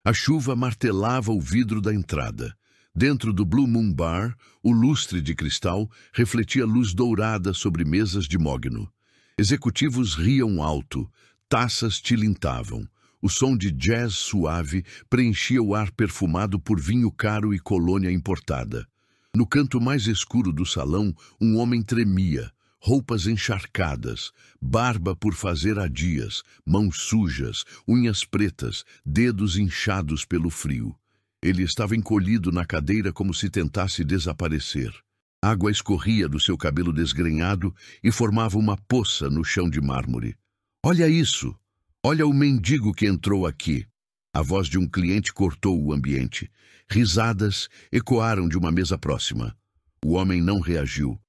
A chuva martelava o vidro da entrada. Dentro do Blue Moon Bar, o lustre de cristal refletia luz dourada sobre mesas de mogno. Executivos riam alto, taças tilintavam. O som de jazz suave preenchia o ar perfumado por vinho caro e colônia importada. No canto mais escuro do salão, um homem tremia, roupas encharcadas, barba por fazer há dias, mãos sujas, unhas pretas, dedos inchados pelo frio. Ele estava encolhido na cadeira como se tentasse desaparecer. Água escorria do seu cabelo desgrenhado e formava uma poça no chão de mármore. "Olha isso! Olha o mendigo que entrou aqui!" A voz de um cliente cortou o ambiente. Risadas ecoaram de uma mesa próxima. O homem não reagiu.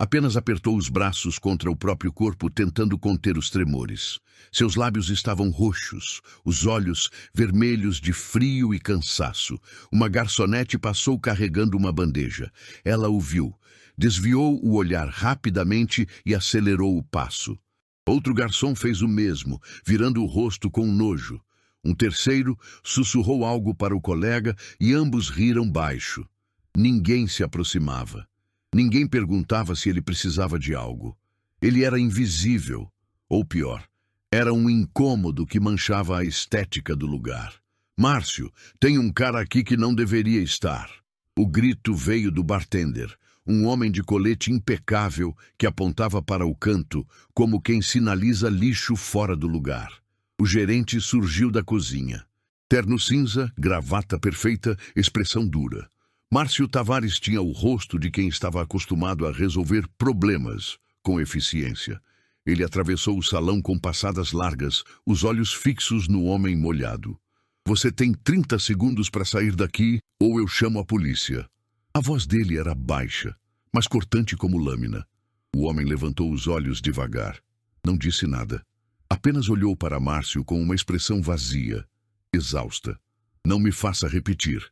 Apenas apertou os braços contra o próprio corpo, tentando conter os tremores. Seus lábios estavam roxos, os olhos vermelhos de frio e cansaço. Uma garçonete passou carregando uma bandeja. Ela o viu, desviou o olhar rapidamente e acelerou o passo. Outro garçom fez o mesmo, virando o rosto com nojo. Um terceiro sussurrou algo para o colega e ambos riram baixo. Ninguém se aproximava. Ninguém perguntava se ele precisava de algo. Ele era invisível, ou pior, era um incômodo que manchava a estética do lugar. "Márcio, tem um cara aqui que não deveria estar." O grito veio do bartender, um homem de colete impecável que apontava para o canto, como quem sinaliza lixo fora do lugar. O gerente surgiu da cozinha. Terno cinza, gravata perfeita, expressão dura. Márcio Tavares tinha o rosto de quem estava acostumado a resolver problemas com eficiência. Ele atravessou o salão com passadas largas, os olhos fixos no homem molhado. "Você tem 30 segundos para sair daqui ou eu chamo a polícia." A voz dele era baixa, mas cortante como lâmina. O homem levantou os olhos devagar. Não disse nada. Apenas olhou para Márcio com uma expressão vazia, exausta. "Não me faça repetir."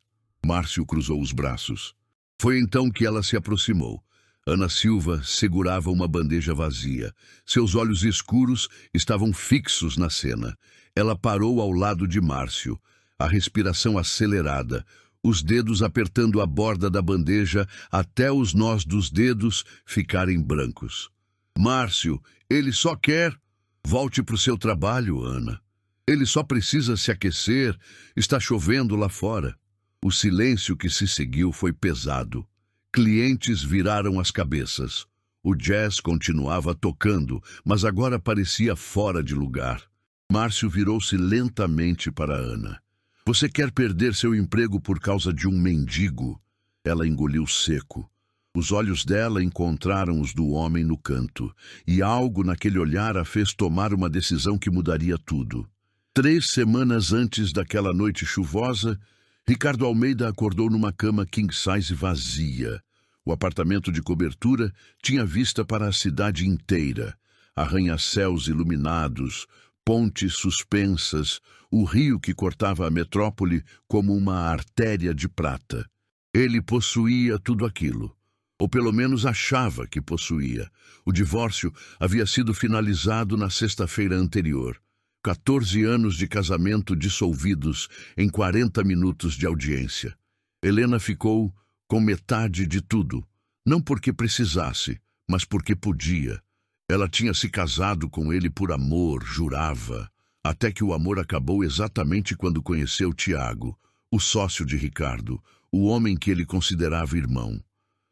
Márcio cruzou os braços. Foi então que ela se aproximou. Ana Silva segurava uma bandeja vazia. Seus olhos escuros estavam fixos na cena. Ela parou ao lado de Márcio, a respiração acelerada, os dedos apertando a borda da bandeja até os nós dos dedos ficarem brancos. "Márcio, ele só quer..." "Volte para o seu trabalho, Ana. Ele só precisa se aquecer. Está chovendo lá fora." O silêncio que se seguiu foi pesado. Clientes viraram as cabeças. O jazz continuava tocando, mas agora parecia fora de lugar. Márcio virou-se lentamente para Ana. "Você quer perder seu emprego por causa de um mendigo?" Ela engoliu seco. Os olhos dela encontraram os do homem no canto, e algo naquele olhar a fez tomar uma decisão que mudaria tudo. 3 semanas antes daquela noite chuvosa, Ricardo Almeida acordou numa cama king-size vazia. O apartamento de cobertura tinha vista para a cidade inteira. Arranha-céus iluminados, pontes suspensas, o rio que cortava a metrópole como uma artéria de prata. Ele possuía tudo aquilo, ou pelo menos achava que possuía. O divórcio havia sido finalizado na sexta-feira anterior. 14 anos de casamento dissolvidos em 40 minutos de audiência. Helena ficou com metade de tudo, não porque precisasse, mas porque podia. Ela tinha se casado com ele por amor, jurava, até que o amor acabou exatamente quando conheceu Tiago, o sócio de Ricardo, o homem que ele considerava irmão.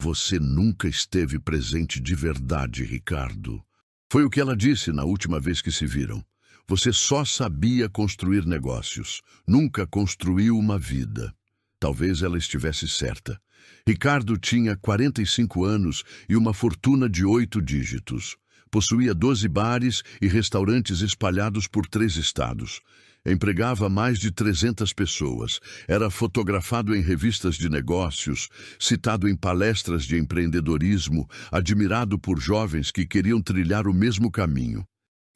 "Você nunca esteve presente de verdade, Ricardo." Foi o que ela disse na última vez que se viram. "Você só sabia construir negócios, nunca construiu uma vida." Talvez ela estivesse certa. Ricardo tinha 45 anos e uma fortuna de 8 dígitos. Possuía 12 bares e restaurantes espalhados por 3 estados. Empregava mais de 300 pessoas. Era fotografado em revistas de negócios, citado em palestras de empreendedorismo, admirado por jovens que queriam trilhar o mesmo caminho.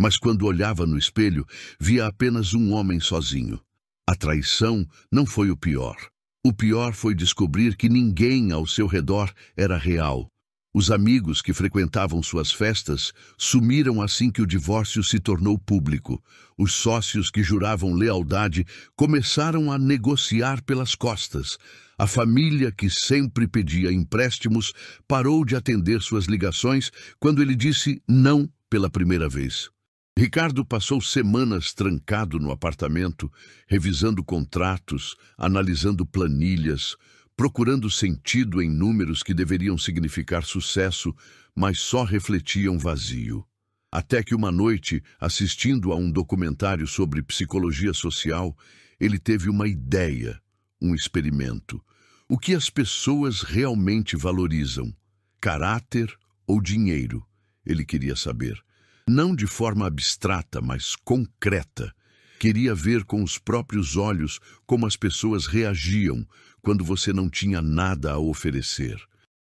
Mas quando olhava no espelho, via apenas um homem sozinho. A traição não foi o pior. O pior foi descobrir que ninguém ao seu redor era real. Os amigos que frequentavam suas festas sumiram assim que o divórcio se tornou público. Os sócios que juravam lealdade começaram a negociar pelas costas. A família que sempre pedia empréstimos parou de atender suas ligações quando ele disse não pela primeira vez. Ricardo passou semanas trancado no apartamento, revisando contratos, analisando planilhas, procurando sentido em números que deveriam significar sucesso, mas só refletiam vazio. Até que uma noite, assistindo a um documentário sobre psicologia social, ele teve uma ideia, um experimento. O que as pessoas realmente valorizam? Caráter ou dinheiro? Ele queria saber. Não de forma abstrata, mas concreta. Queria ver com os próprios olhos como as pessoas reagiam quando você não tinha nada a oferecer.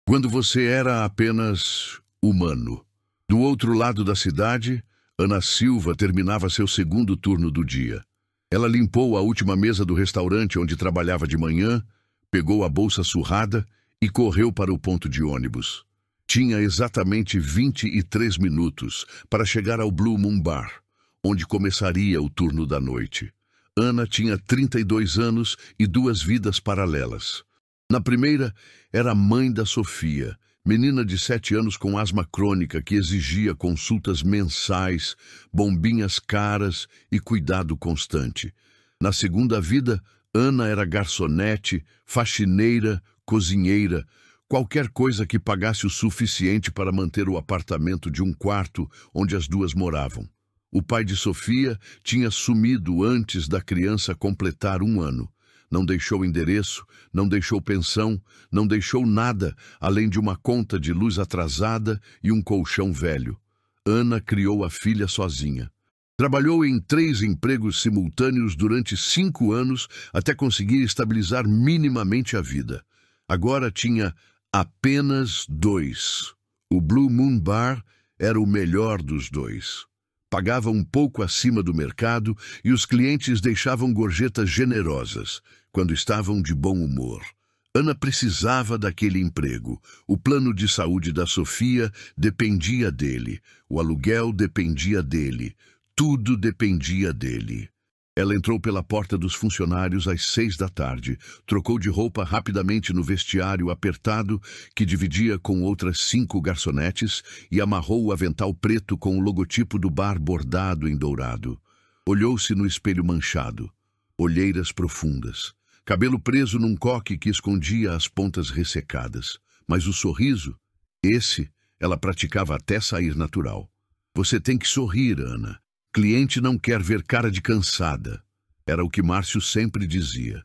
Quando você era apenas humano. Do outro lado da cidade, Ana Silva terminava seu segundo turno do dia. Ela limpou a última mesa do restaurante onde trabalhava de manhã, pegou a bolsa surrada e correu para o ponto de ônibus. Tinha exatamente 23 minutos para chegar ao Blue Moon Bar, onde começaria o turno da noite. Ana tinha 32 anos e 2 vidas paralelas. Na primeira, era mãe da Sofia, menina de 7 anos com asma crônica que exigia consultas mensais, bombinhas caras e cuidado constante. Na segunda vida, Ana era garçonete, faxineira, cozinheira, qualquer coisa que pagasse o suficiente para manter o apartamento de um quarto onde as duas moravam. O pai de Sofia tinha sumido antes da criança completar 1 ano. Não deixou endereço, não deixou pensão, não deixou nada, além de uma conta de luz atrasada e um colchão velho. Ana criou a filha sozinha. Trabalhou em 3 empregos simultâneos durante 5 anos até conseguir estabilizar minimamente a vida. Agora tinha apenas 2. O Blue Moon Bar era o melhor dos 2. Pagava um pouco acima do mercado e os clientes deixavam gorjetas generosas quando estavam de bom humor. Ana precisava daquele emprego. O plano de saúde da Sofia dependia dele. O aluguel dependia dele. Tudo dependia dele. Ela entrou pela porta dos funcionários às 6 da tarde, trocou de roupa rapidamente no vestiário apertado que dividia com outras 5 garçonetes e amarrou o avental preto com o logotipo do bar bordado em dourado. Olhou-se no espelho manchado, olheiras profundas, cabelo preso num coque que escondia as pontas ressecadas. Mas o sorriso, esse, ela praticava até sair natural. Você tem que sorrir, Ana. Cliente não quer ver cara de cansada. Era o que Márcio sempre dizia.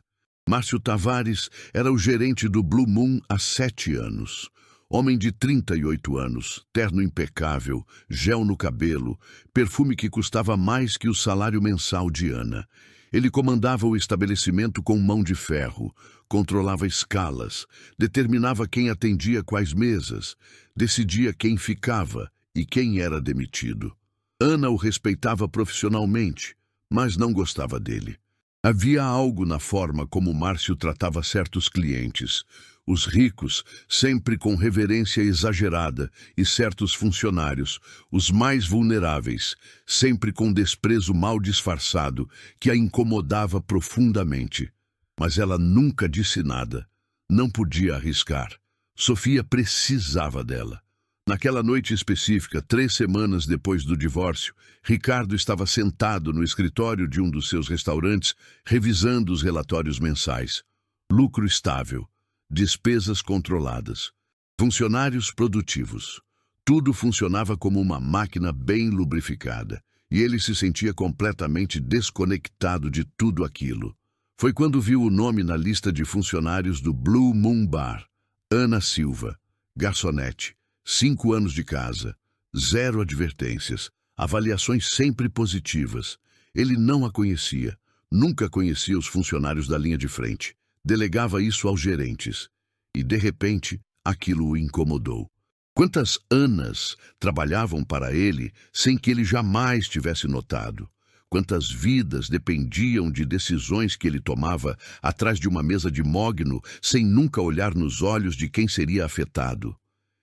Márcio Tavares era o gerente do Blue Moon há 7 anos. Homem de 38 anos, terno impecável, gel no cabelo, perfume que custava mais que o salário mensal de Ana. Ele comandava o estabelecimento com mão de ferro, controlava escalas, determinava quem atendia quais mesas, decidia quem ficava e quem era demitido. Ana o respeitava profissionalmente, mas não gostava dele. Havia algo na forma como Márcio tratava certos clientes, os ricos, sempre com reverência exagerada, e certos funcionários, os mais vulneráveis, sempre com desprezo mal disfarçado, que a incomodava profundamente. Mas ela nunca disse nada. Não podia arriscar. Sofia precisava dela. Naquela noite específica, 3 semanas depois do divórcio, Ricardo estava sentado no escritório de um dos seus restaurantes, revisando os relatórios mensais. Lucro estável, despesas controladas, funcionários produtivos. Tudo funcionava como uma máquina bem lubrificada, e ele se sentia completamente desconectado de tudo aquilo. Foi quando viu o nome na lista de funcionários do Blue Moon Bar. Ana Silva, garçonete. 5 anos de casa, 0 advertências, avaliações sempre positivas. Ele não a conhecia, nunca conhecia os funcionários da linha de frente. Delegava isso aos gerentes. E, de repente, aquilo o incomodou. Quantas Anas trabalhavam para ele sem que ele jamais tivesse notado? Quantas vidas dependiam de decisões que ele tomava atrás de uma mesa de mogno sem nunca olhar nos olhos de quem seria afetado?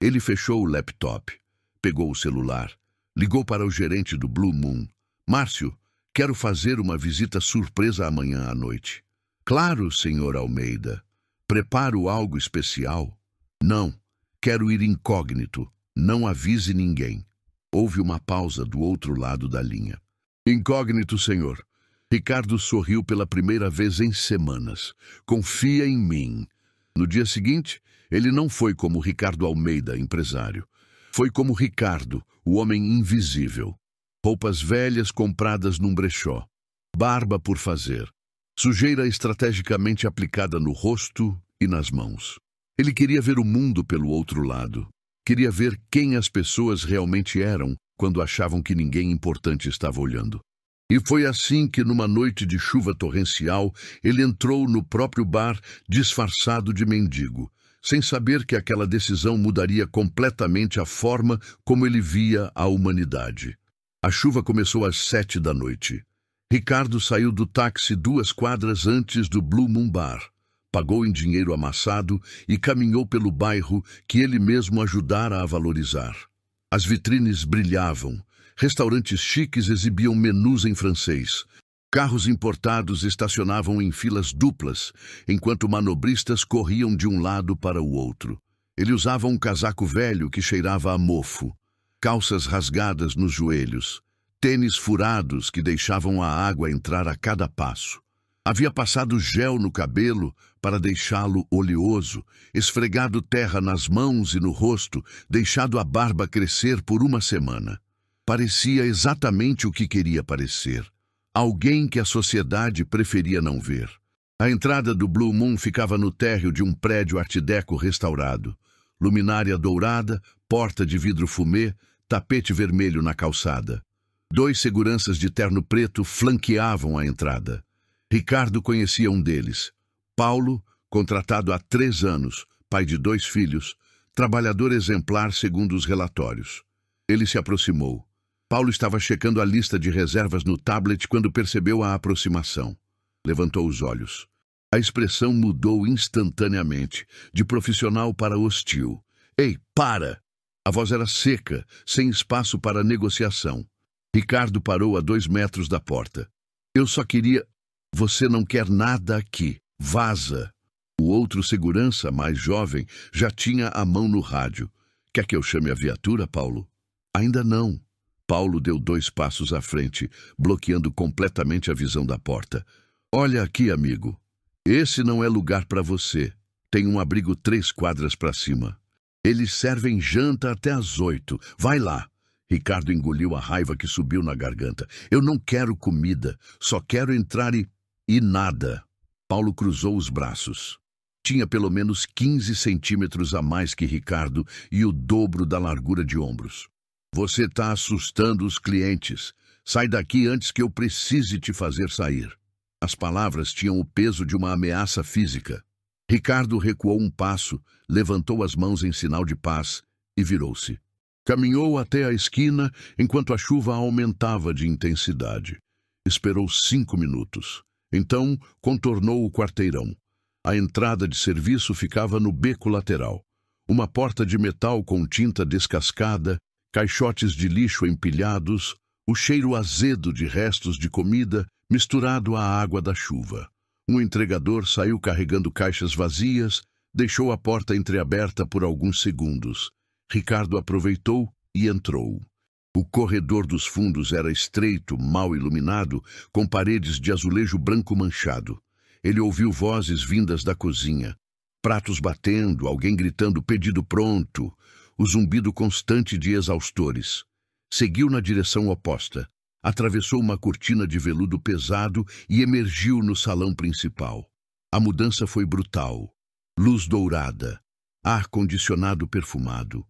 Ele fechou o laptop, pegou o celular, ligou para o gerente do Blue Moon. Márcio, quero fazer uma visita surpresa amanhã à noite. Claro, senhor Almeida. Preparo algo especial? Não, quero ir incógnito. Não avise ninguém. Houve uma pausa do outro lado da linha. Incógnito, senhor. Ricardo sorriu pela primeira vez em semanas. Confia em mim. No dia seguinte, ele não foi como Ricardo Almeida, empresário. Foi como Ricardo, o homem invisível. Roupas velhas compradas num brechó. Barba por fazer. Sujeira estrategicamente aplicada no rosto e nas mãos. Ele queria ver o mundo pelo outro lado. Queria ver quem as pessoas realmente eram quando achavam que ninguém importante estava olhando. E foi assim que, numa noite de chuva torrencial, ele entrou no próprio bar disfarçado de mendigo, sem saber que aquela decisão mudaria completamente a forma como ele via a humanidade. A chuva começou às 7 da noite. Ricardo saiu do táxi 2 quadras antes do Blue Moon Bar. Pagou em dinheiro amassado e caminhou pelo bairro que ele mesmo ajudara a valorizar. As vitrines brilhavam. Restaurantes chiques exibiam menus em francês. Carros importados estacionavam em filas duplas, enquanto manobristas corriam de um lado para o outro. Ele usava um casaco velho que cheirava a mofo, calças rasgadas nos joelhos, tênis furados que deixavam a água entrar a cada passo. Havia passado gel no cabelo para deixá-lo oleoso, esfregado terra nas mãos e no rosto, deixado a barba crescer por uma semana. Parecia exatamente o que queria parecer. Alguém que a sociedade preferia não ver. A entrada do Blue Moon ficava no térreo de um prédio art deco restaurado. Luminária dourada, porta de vidro fumê, tapete vermelho na calçada. 2 seguranças de terno preto flanqueavam a entrada. Ricardo conhecia um deles. Paulo, contratado há 3 anos, pai de 2 filhos, trabalhador exemplar segundo os relatórios. Ele se aproximou. Paulo estava checando a lista de reservas no tablet quando percebeu a aproximação. Levantou os olhos. A expressão mudou instantaneamente, de profissional para hostil. Ei, para! A voz era seca, sem espaço para negociação. Ricardo parou a 2 metros da porta. Eu só queria... Você não quer nada aqui. Vaza. O outro segurança, mais jovem, já tinha a mão no rádio. Quer que eu chame a viatura, Paulo? Ainda não. Paulo deu 2 passos à frente, bloqueando completamente a visão da porta. Olha aqui, amigo. Esse não é lugar para você. Tem um abrigo 3 quadras para cima. Eles servem janta até às 8. Vai lá. Ricardo engoliu a raiva que subiu na garganta. Eu não quero comida. Só quero entrar e nada. Paulo cruzou os braços. Tinha pelo menos 15 centímetros a mais que Ricardo e o dobro da largura de ombros. Você está assustando os clientes. Sai daqui antes que eu precise te fazer sair. As palavras tinham o peso de uma ameaça física. Ricardo recuou um passo, levantou as mãos em sinal de paz e virou-se. Caminhou até a esquina enquanto a chuva aumentava de intensidade. Esperou 5 minutos. Então, contornou o quarteirão. A entrada de serviço ficava no beco lateral. Uma porta de metal com tinta descascada, caixotes de lixo empilhados, o cheiro azedo de restos de comida misturado à água da chuva. Um entregador saiu carregando caixas vazias, deixou a porta entreaberta por alguns segundos. Ricardo aproveitou e entrou. O corredor dos fundos era estreito, mal iluminado, com paredes de azulejo branco manchado. Ele ouviu vozes vindas da cozinha. Pratos batendo, alguém gritando pedido pronto, o zumbido constante de exaustores. Seguiu na direção oposta, atravessou uma cortina de veludo pesado e emergiu no salão principal. A mudança foi brutal. Luz dourada, ar-condicionado perfumado,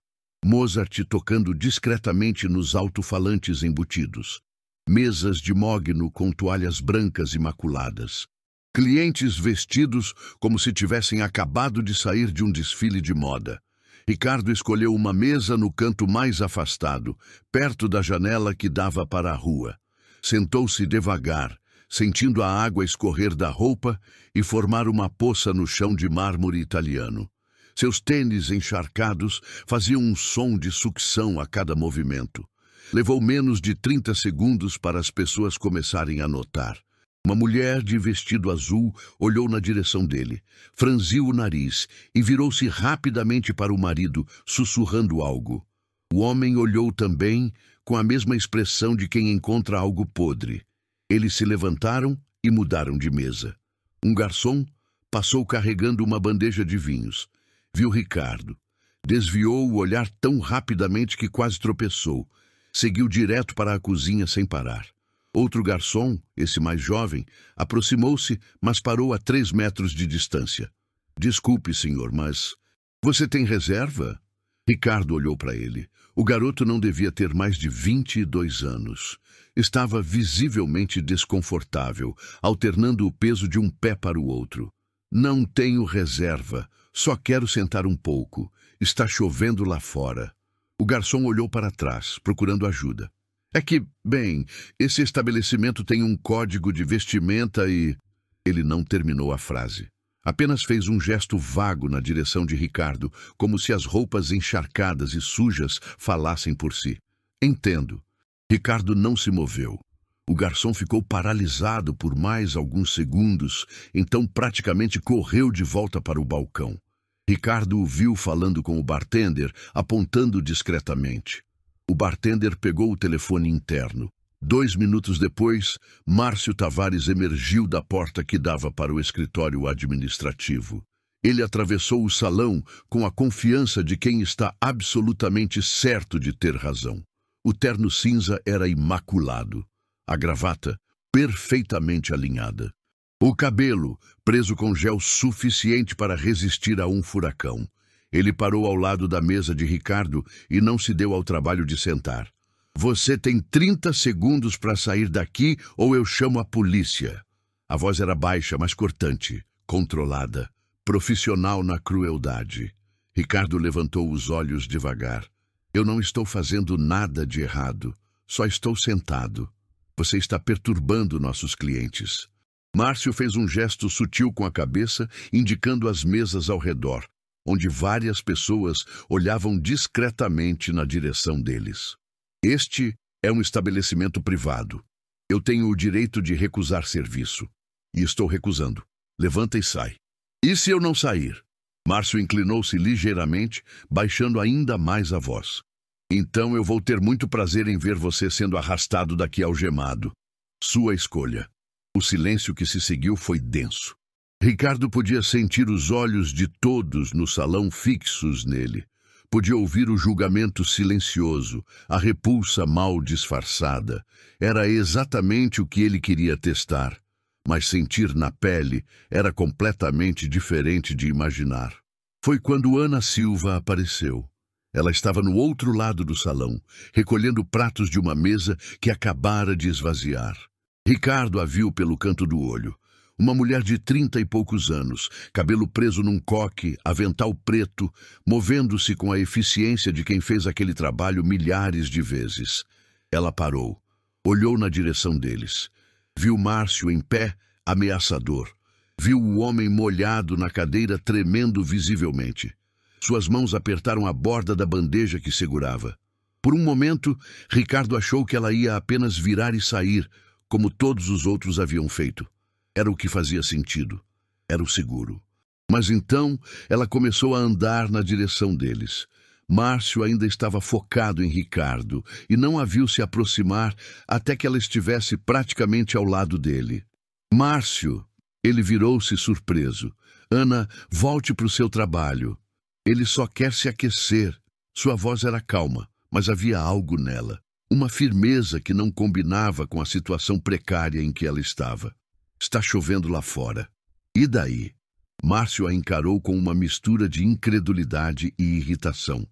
Mozart tocando discretamente nos alto-falantes embutidos, mesas de mogno com toalhas brancas imaculadas, clientes vestidos como se tivessem acabado de sair de um desfile de moda. Ricardo escolheu uma mesa no canto mais afastado, perto da janela que dava para a rua. Sentou-se devagar, sentindo a água escorrer da roupa e formar uma poça no chão de mármore italiano. Seus tênis encharcados faziam um som de sucção a cada movimento. Levou menos de 30 segundos para as pessoas começarem a notar. Uma mulher de vestido azul olhou na direção dele, franziu o nariz e virou-se rapidamente para o marido, sussurrando algo. O homem olhou também, com a mesma expressão de quem encontra algo podre. Eles se levantaram e mudaram de mesa. Um garçom passou carregando uma bandeja de vinhos. Viu Ricardo. Desviou o olhar tão rapidamente que quase tropeçou. Seguiu direto para a cozinha sem parar. Outro garçom, esse mais jovem, aproximou-se, mas parou a 3 metros de distância. Desculpe, senhor, mas você tem reserva? Ricardo olhou para ele. O garoto não devia ter mais de 22 anos. Estava visivelmente desconfortável, alternando o peso de um pé para o outro. Não tenho reserva. Só quero sentar um pouco. Está chovendo lá fora. O garçom olhou para trás, procurando ajuda. É que, bem, esse estabelecimento tem um código de vestimenta e... Ele não terminou a frase. Apenas fez um gesto vago na direção de Ricardo, como se as roupas encharcadas e sujas falassem por si. Entendo. Ricardo não se moveu. O garçom ficou paralisado por mais alguns segundos, então praticamente correu de volta para o balcão. Ricardo o viu falando com o bartender, apontando discretamente. O bartender pegou o telefone interno. 2 minutos depois, Márcio Tavares emergiu da porta que dava para o escritório administrativo. Ele atravessou o salão com a confiança de quem está absolutamente certo de ter razão. O terno cinza era imaculado. A gravata, perfeitamente alinhada. O cabelo, preso com gel suficiente para resistir a um furacão. Ele parou ao lado da mesa de Ricardo e não se deu ao trabalho de sentar. Você tem 30 segundos para sair daqui ou eu chamo a polícia. A voz era baixa, mas cortante, controlada, profissional na crueldade. Ricardo levantou os olhos devagar. Eu não estou fazendo nada de errado. Só estou sentado. Você está perturbando nossos clientes. Márcio fez um gesto sutil com a cabeça, indicando as mesas ao redor, onde várias pessoas olhavam discretamente na direção deles. Este é um estabelecimento privado. Eu tenho o direito de recusar serviço. E estou recusando. Levanta e sai. E se eu não sair? Márcio inclinou-se ligeiramente, baixando ainda mais a voz. Então eu vou ter muito prazer em ver você sendo arrastado daqui algemado. Sua escolha. O silêncio que se seguiu foi denso. Ricardo podia sentir os olhos de todos no salão fixos nele. Podia ouvir o julgamento silencioso, a repulsa mal disfarçada. Era exatamente o que ele queria testar. Mas sentir na pele era completamente diferente de imaginar. Foi quando Ana Silva apareceu. Ela estava no outro lado do salão, recolhendo pratos de uma mesa que acabara de esvaziar. Ricardo a viu pelo canto do olho. Uma mulher de 30 e poucos anos, cabelo preso num coque, avental preto, movendo-se com a eficiência de quem fez aquele trabalho milhares de vezes. Ela parou, olhou na direção deles. Viu Márcio em pé, ameaçador. Viu o homem molhado na cadeira, tremendo visivelmente. Suas mãos apertaram a borda da bandeja que segurava. Por um momento, Ricardo achou que ela ia apenas virar e sair, como todos os outros haviam feito. Era o que fazia sentido. Era o seguro. Mas então ela começou a andar na direção deles. Márcio ainda estava focado em Ricardo e não a viu se aproximar até que ela estivesse praticamente ao lado dele. Márcio! Ele virou-se surpreso. Ana, volte para o seu trabalho. Ele só quer se aquecer. Sua voz era calma, mas havia algo nela. Uma firmeza que não combinava com a situação precária em que ela estava. Está chovendo lá fora. E daí? Márcio a encarou com uma mistura de incredulidade e irritação.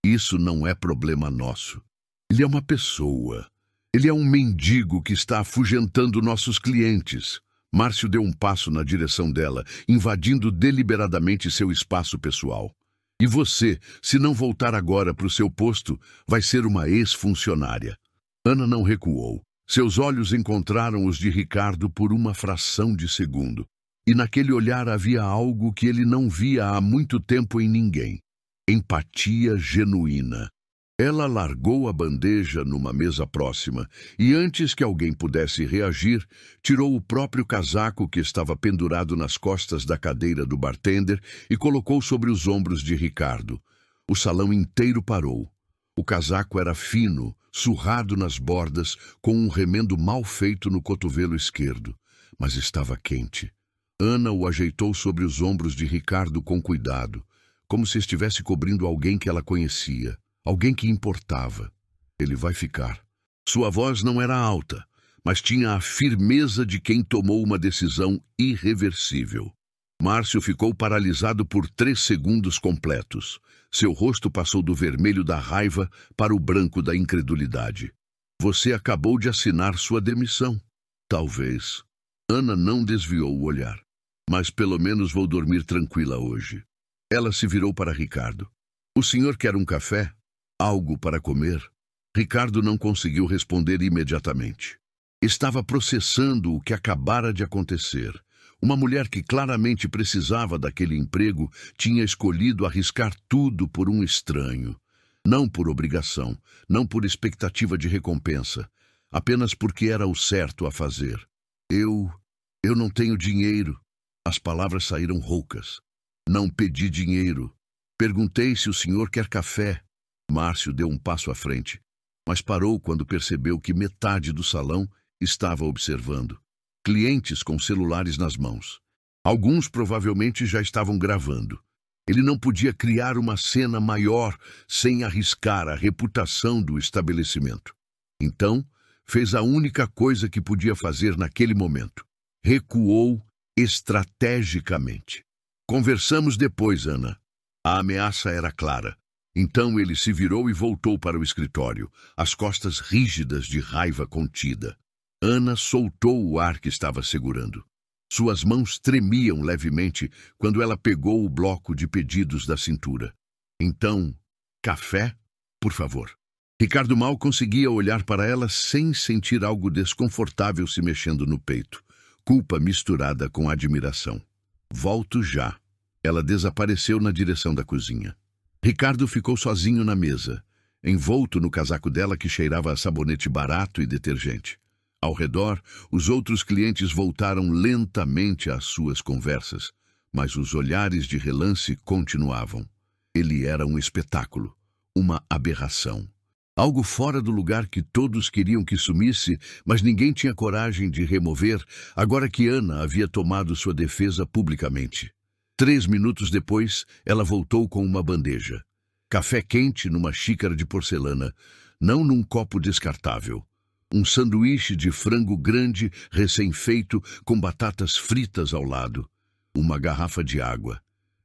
Isso não é problema nosso. Ele é uma pessoa. Ele é um mendigo que está afugentando nossos clientes. Márcio deu um passo na direção dela, invadindo deliberadamente seu espaço pessoal. E você, se não voltar agora para o seu posto, vai ser uma ex-funcionária. Ana não recuou. Seus olhos encontraram os de Ricardo por uma fração de segundo. E naquele olhar havia algo que ele não via há muito tempo em ninguém: empatia genuína. Ela largou a bandeja numa mesa próxima e, antes que alguém pudesse reagir, tirou o próprio casaco que estava pendurado nas costas da cadeira do bartender e colocou sobre os ombros de Ricardo. O salão inteiro parou. O casaco era fino, surrado nas bordas, com um remendo mal feito no cotovelo esquerdo, mas estava quente. Ana o ajeitou sobre os ombros de Ricardo com cuidado, como se estivesse cobrindo alguém que ela conhecia, alguém que importava. Ele vai ficar. Sua voz não era alta, mas tinha a firmeza de quem tomou uma decisão irreversível. Márcio ficou paralisado por 3 segundos completos. Seu rosto passou do vermelho da raiva para o branco da incredulidade. Você acabou de assinar sua demissão. Talvez. Ana não desviou o olhar. Mas pelo menos vou dormir tranquila hoje. Ela se virou para Ricardo. O senhor quer um café? Algo para comer? Ricardo não conseguiu responder imediatamente. Estava processando o que acabara de acontecer. Uma mulher que claramente precisava daquele emprego tinha escolhido arriscar tudo por um estranho. Não por obrigação, não por expectativa de recompensa, apenas porque era o certo a fazer. Eu não tenho dinheiro. As palavras saíram roucas. Não pedi dinheiro. Perguntei se o senhor quer café. Márcio deu um passo à frente, mas parou quando percebeu que metade do salão estava observando. Clientes com celulares nas mãos. Alguns provavelmente já estavam gravando. Ele não podia criar uma cena maior sem arriscar a reputação do estabelecimento. Então, fez a única coisa que podia fazer naquele momento. Recuou estrategicamente. Conversamos depois, Ana. A ameaça era clara. Então ele se virou e voltou para o escritório, as costas rígidas de raiva contida. Ana soltou o ar que estava segurando. Suas mãos tremiam levemente quando ela pegou o bloco de pedidos da cintura. Então, café, por favor. Ricardo mal conseguia olhar para ela sem sentir algo desconfortável se mexendo no peito. Culpa misturada com admiração. Volto já. Ela desapareceu na direção da cozinha. Ricardo ficou sozinho na mesa, envolto no casaco dela que cheirava a sabonete barato e detergente. Ao redor, os outros clientes voltaram lentamente às suas conversas, mas os olhares de relance continuavam. Ele era um espetáculo, uma aberração. Algo fora do lugar que todos queriam que sumisse, mas ninguém tinha coragem de remover, agora que Ana havia tomado sua defesa publicamente. 3 minutos depois, ela voltou com uma bandeja. Café quente numa xícara de porcelana, não num copo descartável. Um sanduíche de frango grande, recém-feito, com batatas fritas ao lado. Uma garrafa de água.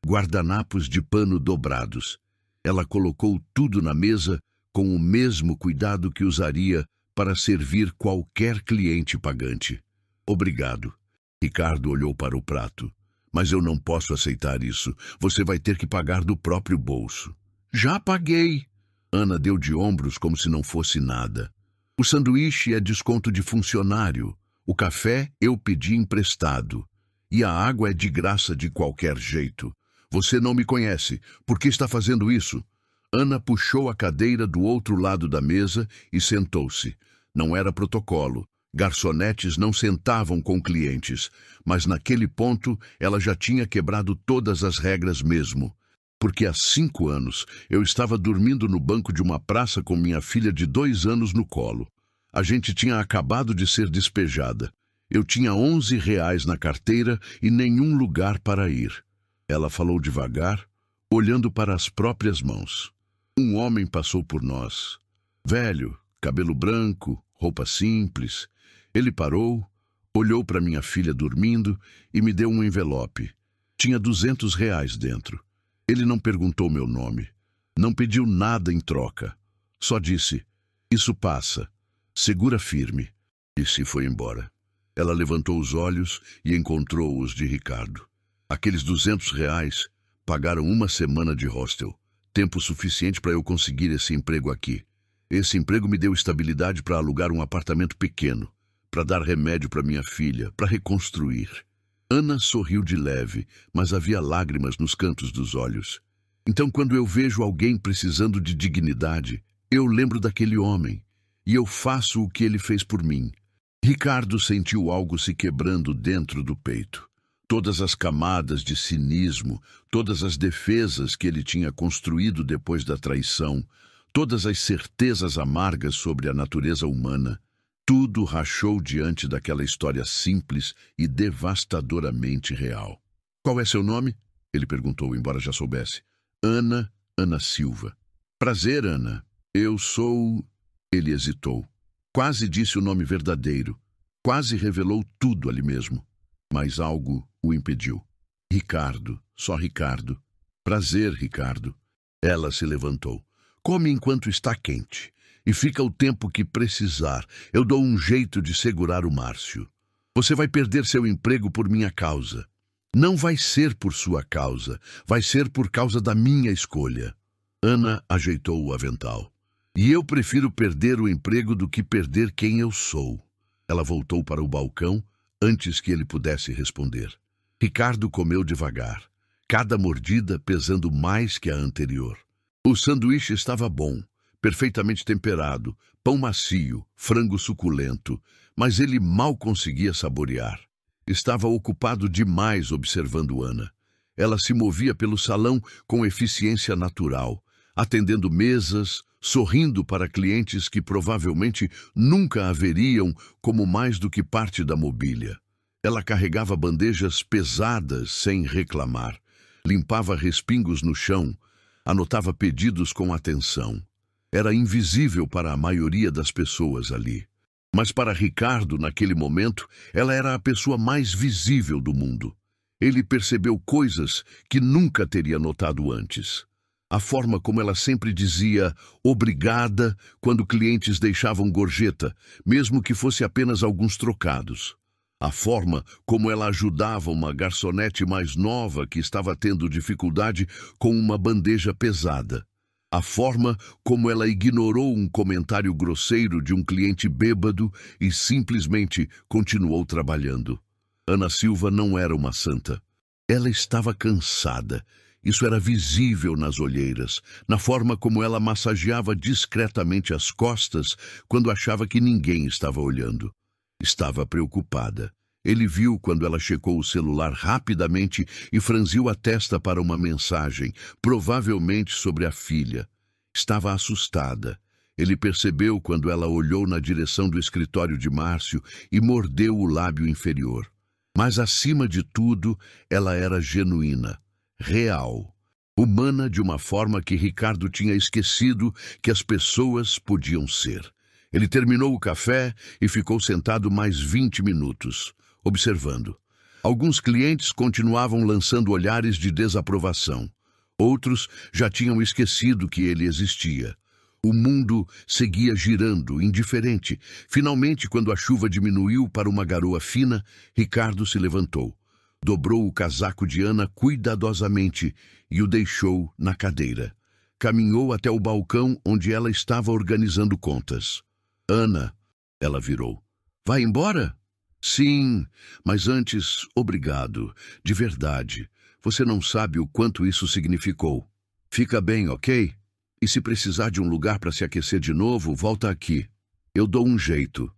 Guardanapos de pano dobrados. Ela colocou tudo na mesa com o mesmo cuidado que usaria para servir qualquer cliente pagante. Obrigado. Ricardo olhou para o prato. Mas eu não posso aceitar isso. Você vai ter que pagar do próprio bolso. Já paguei. Ana deu de ombros como se não fosse nada. O sanduíche é desconto de funcionário. O café eu pedi emprestado. E a água é de graça de qualquer jeito. Você não me conhece. Por que está fazendo isso? Ana puxou a cadeira do outro lado da mesa e sentou-se. Não era protocolo. Garçonetes não sentavam com clientes, mas naquele ponto ela já tinha quebrado todas as regras mesmo. Porque há 5 anos eu estava dormindo no banco de uma praça com minha filha de 2 anos no colo. A gente tinha acabado de ser despejada. Eu tinha 11 reais na carteira e nenhum lugar para ir. Ela falou devagar, olhando para as próprias mãos. Um homem passou por nós. Velho, cabelo branco, roupa simples. Ele parou, olhou para minha filha dormindo e me deu um envelope. Tinha 200 reais dentro. Ele não perguntou meu nome. Não pediu nada em troca. Só disse, isso passa. Segura firme. E se foi embora. Ela levantou os olhos e encontrou os de Ricardo. Aqueles 200 reais pagaram 1 semana de hostel. Tempo suficiente para eu conseguir esse emprego aqui. Esse emprego me deu estabilidade para alugar um apartamento pequeno, para dar remédio para minha filha, para reconstruir. Ana sorriu de leve, mas havia lágrimas nos cantos dos olhos. Então, quando eu vejo alguém precisando de dignidade, eu lembro daquele homem, e eu faço o que ele fez por mim. Ricardo sentiu algo se quebrando dentro do peito. Todas as camadas de cinismo, todas as defesas que ele tinha construído depois da traição, todas as certezas amargas sobre a natureza humana, tudo rachou diante daquela história simples e devastadoramente real. "Qual é seu nome?" ele perguntou, embora já soubesse. "Ana Silva." "Prazer, Ana. Eu sou..." Ele hesitou. Quase disse o nome verdadeiro. Quase revelou tudo ali mesmo. Mas algo o impediu. "Ricardo, só Ricardo." "Prazer, Ricardo." Ela se levantou. "Come enquanto está quente. E fica o tempo que precisar. Eu dou um jeito de segurar o Márcio. Você vai perder seu emprego por minha causa. Não vai ser por sua causa. Vai ser por causa da minha escolha." Ana ajeitou o avental. "E eu prefiro perder o emprego do que perder quem eu sou." Ela voltou para o balcão antes que ele pudesse responder. Ricardo comeu devagar, cada mordida pesando mais que a anterior. O sanduíche estava bom, perfeitamente temperado, pão macio, frango suculento, mas ele mal conseguia saborear. Estava ocupado demais observando Ana. Ela se movia pelo salão com eficiência natural, atendendo mesas, sorrindo para clientes que provavelmente nunca a veriam como mais do que parte da mobília. Ela carregava bandejas pesadas sem reclamar, limpava respingos no chão, anotava pedidos com atenção. Era invisível para a maioria das pessoas ali. Mas para Ricardo, naquele momento, ela era a pessoa mais visível do mundo. Ele percebeu coisas que nunca teria notado antes. A forma como ela sempre dizia obrigada quando clientes deixavam gorjeta, mesmo que fosse apenas alguns trocados. A forma como ela ajudava uma garçonete mais nova que estava tendo dificuldade com uma bandeja pesada. A forma como ela ignorou um comentário grosseiro de um cliente bêbado e simplesmente continuou trabalhando. Ana Silva não era uma santa. Ela estava cansada. Isso era visível nas olheiras, na forma como ela massageava discretamente as costas quando achava que ninguém estava olhando. Estava preocupada. Ele viu quando ela checou o celular rapidamente e franziu a testa para uma mensagem, provavelmente sobre a filha. Estava assustada. Ele percebeu quando ela olhou na direção do escritório de Márcio e mordeu o lábio inferior. Mas, acima de tudo, ela era genuína. Real, humana de uma forma que Ricardo tinha esquecido que as pessoas podiam ser. Ele terminou o café e ficou sentado mais 20 minutos, observando. Alguns clientes continuavam lançando olhares de desaprovação. Outros já tinham esquecido que ele existia. O mundo seguia girando, indiferente. Finalmente, quando a chuva diminuiu para uma garoa fina, Ricardo se levantou. Dobrou o casaco de Ana cuidadosamente e o deixou na cadeira. Caminhou até o balcão onde ela estava organizando contas. "Ana," ela virou. "Vai embora?" "Sim, mas antes, obrigado. De verdade. Você não sabe o quanto isso significou. Fica bem, ok? E se precisar de um lugar para se aquecer de novo, volta aqui. Eu dou um jeito."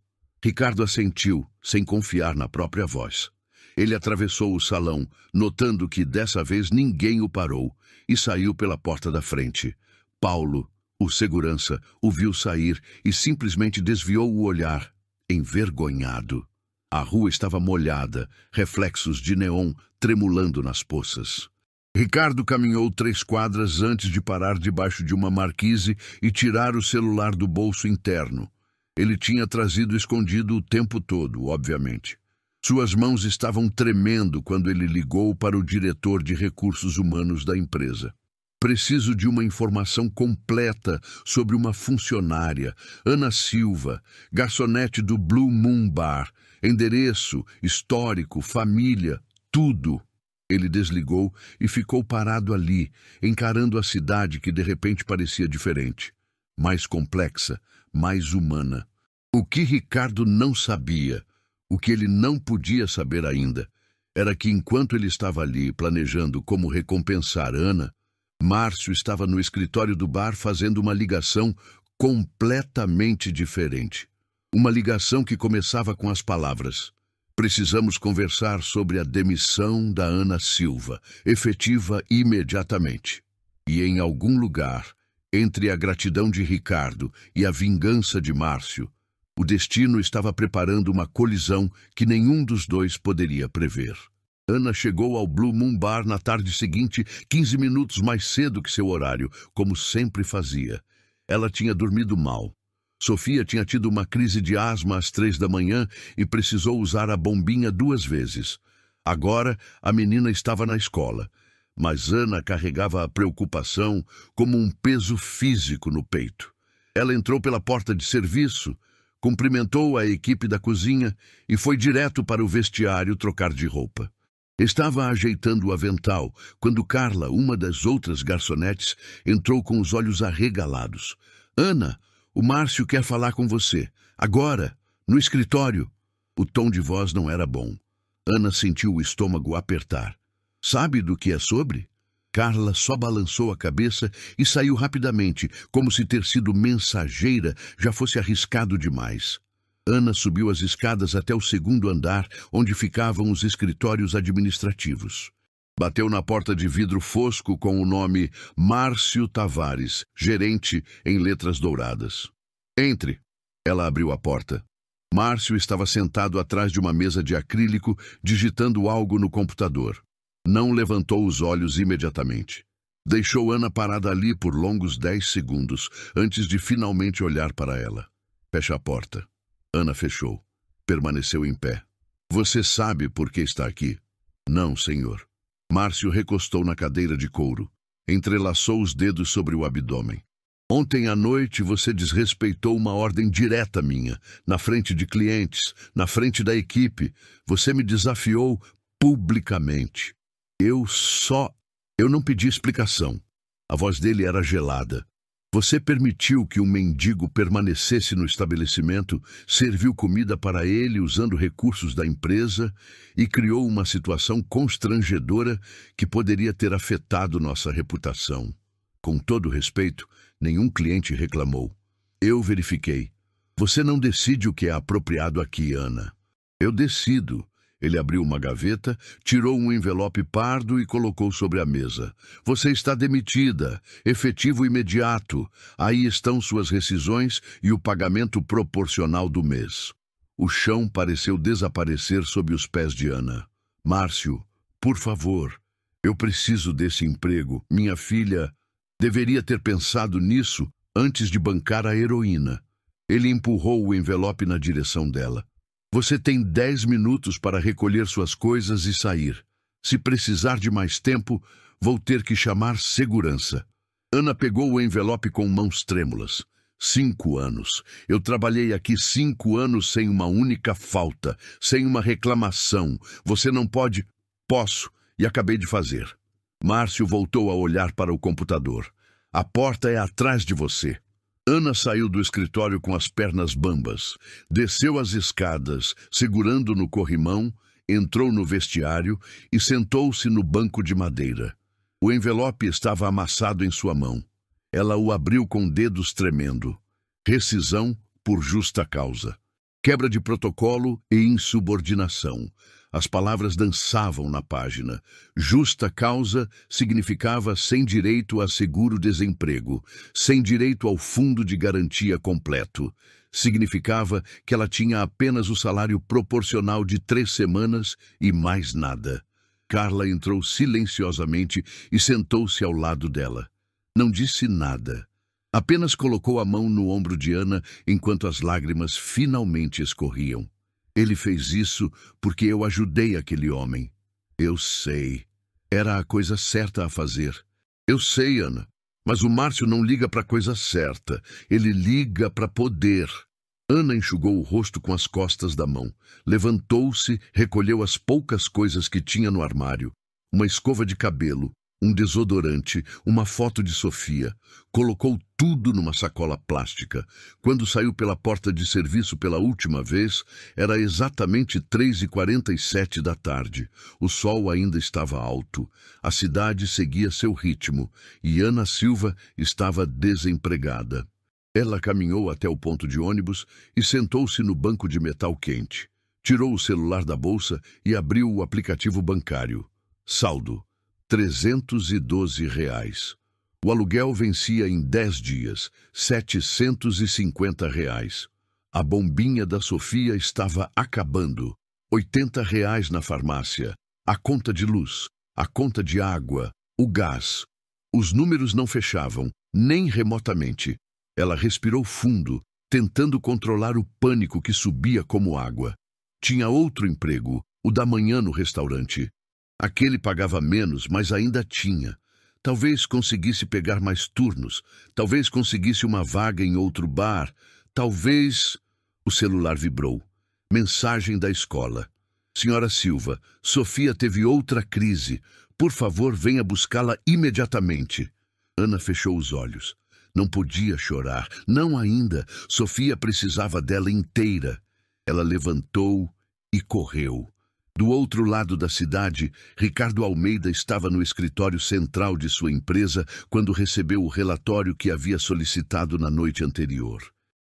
Ricardo assentiu, sem confiar na própria voz. Ele atravessou o salão, notando que dessa vez ninguém o parou, e saiu pela porta da frente. Paulo, o segurança, o viu sair e simplesmente desviou o olhar, envergonhado. A rua estava molhada, reflexos de neon tremulando nas poças. Ricardo caminhou 3 quadras antes de parar debaixo de uma marquise e tirar o celular do bolso interno. Ele tinha trazido escondido o tempo todo, obviamente. Suas mãos estavam tremendo quando ele ligou para o diretor de recursos humanos da empresa. "Preciso de uma informação completa sobre uma funcionária, Ana Silva, garçonete do Blue Moon Bar. Endereço, histórico, família, tudo." Ele desligou e ficou parado ali, encarando a cidade que de repente parecia diferente. Mais complexa, mais humana. O que Ricardo não sabia, o que ele não podia saber ainda, era que enquanto ele estava ali planejando como recompensar Ana, Márcio estava no escritório do bar fazendo uma ligação completamente diferente. Uma ligação que começava com as palavras: "Precisamos conversar sobre a demissão da Ana Silva, efetiva imediatamente." E em algum lugar, entre a gratidão de Ricardo e a vingança de Márcio, o destino estava preparando uma colisão que nenhum dos dois poderia prever. Ana chegou ao Blue Moon Bar na tarde seguinte, 15 minutos mais cedo que seu horário, como sempre fazia. Ela tinha dormido mal. Sofia tinha tido uma crise de asma às 3 da manhã e precisou usar a bombinha 2 vezes. Agora, a menina estava na escola, mas Ana carregava a preocupação como um peso físico no peito. Ela entrou pela porta de serviço, cumprimentou a equipe da cozinha e foi direto para o vestiário trocar de roupa. Estava ajeitando o avental quando Carla, uma das outras garçonetes, entrou com os olhos arregalados. "Ana, o Márcio quer falar com você. Agora, no escritório." O tom de voz não era bom. Ana sentiu o estômago apertar. "Sabe do que é sobre?" Carla só balançou a cabeça e saiu rapidamente, como se ter sido mensageira já fosse arriscado demais. Ana subiu as escadas até o 2º andar, onde ficavam os escritórios administrativos. Bateu na porta de vidro fosco com o nome Márcio Tavares, gerente, em letras douradas. "Entre." Ela abriu a porta. Márcio estava sentado atrás de uma mesa de acrílico, digitando algo no computador. Não levantou os olhos imediatamente. Deixou Ana parada ali por longos 10 segundos, antes de finalmente olhar para ela. "Fecha a porta." Ana fechou. Permaneceu em pé. "Você sabe por que está aqui?" "Não, senhor." Márcio recostou na cadeira de couro. Entrelaçou os dedos sobre o abdômen. "Ontem à noite você desrespeitou uma ordem direta minha, na frente de clientes, na frente da equipe. Você me desafiou publicamente. Eu não pedi explicação." A voz dele era gelada. "Você permitiu que um mendigo permanecesse no estabelecimento, serviu comida para ele usando recursos da empresa e criou uma situação constrangedora que poderia ter afetado nossa reputação. Com todo respeito, nenhum cliente reclamou. Eu verifiquei. Você não decide o que é apropriado aqui, Ana." "Eu decido." Ele abriu uma gaveta, tirou um envelope pardo e colocou sobre a mesa. "Você está demitida. Efetivo imediato. Aí estão suas rescisões e o pagamento proporcional do mês." O chão pareceu desaparecer sob os pés de Ana. "Márcio, por favor. Eu preciso desse emprego. Minha filha deveria ter pensado nisso antes de bancar a heroína." Ele empurrou o envelope na direção dela. "Você tem 10 minutos para recolher suas coisas e sair. Se precisar de mais tempo, vou ter que chamar segurança." Ana pegou o envelope com mãos trêmulas. 5 anos. Eu trabalhei aqui 5 anos sem uma única falta, sem uma reclamação. Você não pode... Posso, e acabei de fazer. Márcio voltou a olhar para o computador. "A porta é atrás de você." Ana saiu do escritório com as pernas bambas, desceu as escadas, segurando no corrimão, entrou no vestiário e sentou-se no banco de madeira. O envelope estava amassado em sua mão. Ela o abriu com dedos tremendo. Rescisão por justa causa. Quebra de protocolo e insubordinação. As palavras dançavam na página. Justa causa significava sem direito a seguro-desemprego, sem direito ao fundo de garantia completo. Significava que ela tinha apenas o salário proporcional de 3 semanas e mais nada. Carla entrou silenciosamente e sentou-se ao lado dela. Não disse nada. Apenas colocou a mão no ombro de Ana enquanto as lágrimas finalmente escorriam. "Ele fez isso porque eu ajudei aquele homem." "Eu sei. Era a coisa certa a fazer." "Eu sei, Ana. Mas o Márcio não liga para a coisa certa. Ele liga para poder." Ana enxugou o rosto com as costas da mão. Levantou-se, recolheu as poucas coisas que tinha no armário. Uma escova de cabelo, um desodorante, uma foto de Sofia. Colocou tudo numa sacola plástica. Quando saiu pela porta de serviço pela última vez, era exatamente 3h47 da tarde. O sol ainda estava alto. A cidade seguia seu ritmo e Ana Silva estava desempregada. Ela caminhou até o ponto de ônibus e sentou-se no banco de metal quente. Tirou o celular da bolsa e abriu o aplicativo bancário. Saldo: R$ 312. O aluguel vencia em 10 dias, R$ 750. A bombinha da Sofia estava acabando. R$ 80 na farmácia. A conta de luz, a conta de água, o gás. Os números não fechavam, nem remotamente. Ela respirou fundo, tentando controlar o pânico que subia como água. Tinha outro emprego, o da manhã no restaurante. Aquele pagava menos, mas ainda tinha. Talvez conseguisse pegar mais turnos. Talvez conseguisse uma vaga em outro bar. Talvez... O celular vibrou. Mensagem da escola. Senhora Silva, Sofia teve outra crise. Por favor, venha buscá-la imediatamente. Ana fechou os olhos. Não podia chorar. Não ainda. Sofia precisava dela inteira. Ela levantou e correu. Do outro lado da cidade, Ricardo Almeida estava no escritório central de sua empresa quando recebeu o relatório que havia solicitado na noite anterior.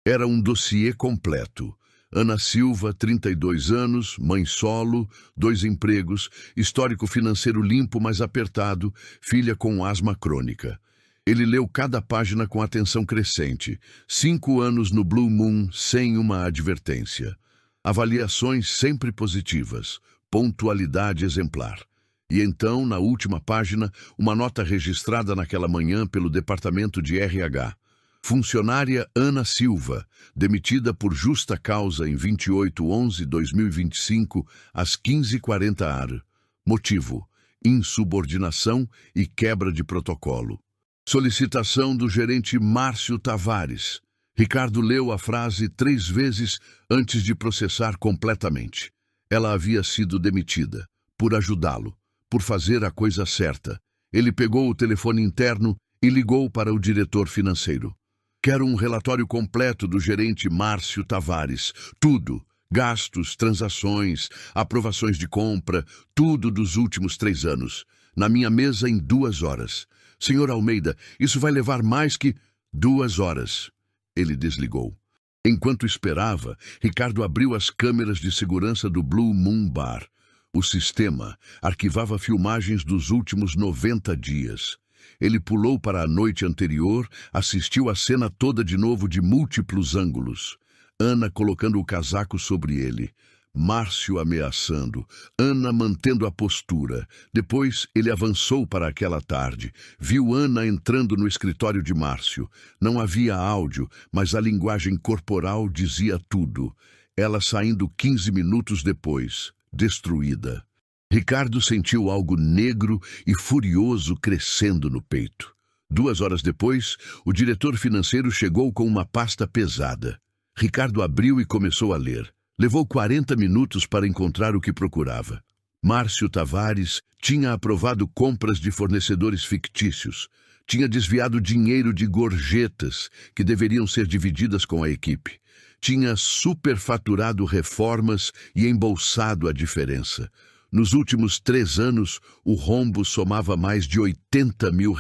Era um dossiê completo. Ana Silva, 32 anos, mãe solo, 2 empregos, histórico financeiro limpo, mas apertado, filha com asma crônica. Ele leu cada página com atenção crescente. 5 anos no Blue Moon sem uma advertência. Avaliações sempre positivas. Pontualidade exemplar. E então, na última página, uma nota registrada naquela manhã pelo Departamento de RH. Funcionária Ana Silva, demitida por justa causa em 28/11/2025, às 15h40 Motivo: insubordinação e quebra de protocolo. Solicitação do gerente Márcio Tavares. Ricardo leu a frase 3 vezes antes de processar completamente. Ela havia sido demitida, por ajudá-lo, por fazer a coisa certa. Ele pegou o telefone interno e ligou para o diretor financeiro. Quero um relatório completo do gerente Márcio Tavares. Tudo. Gastos, transações, aprovações de compra, tudo dos últimos 3 anos. Na minha mesa em 2 horas. Senhor Almeida, isso vai levar mais que 2 horas. Ele desligou. Enquanto esperava, Ricardo abriu as câmeras de segurança do Blue Moon Bar. O sistema arquivava filmagens dos últimos 90 dias. Ele pulou para a noite anterior, assistiu a cena toda de novo de múltiplos ângulos. Ana colocando o casaco sobre ele. Márcio ameaçando, Ana mantendo a postura. Depois ele avançou para aquela tarde. Viu Ana entrando no escritório de Márcio. Não havia áudio, mas a linguagem corporal dizia tudo. Ela saindo 15 minutos depois, destruída. Ricardo sentiu algo negro e furioso crescendo no peito. 2 horas depois, o diretor financeiro chegou com uma pasta pesada. Ricardo abriu e começou a ler. Levou 40 minutos para encontrar o que procurava. Márcio Tavares tinha aprovado compras de fornecedores fictícios. Tinha desviado dinheiro de gorjetas que deveriam ser divididas com a equipe. Tinha superfaturado reformas e embolsado a diferença. Nos últimos 3 anos, o rombo somava mais de R$ 80 mil.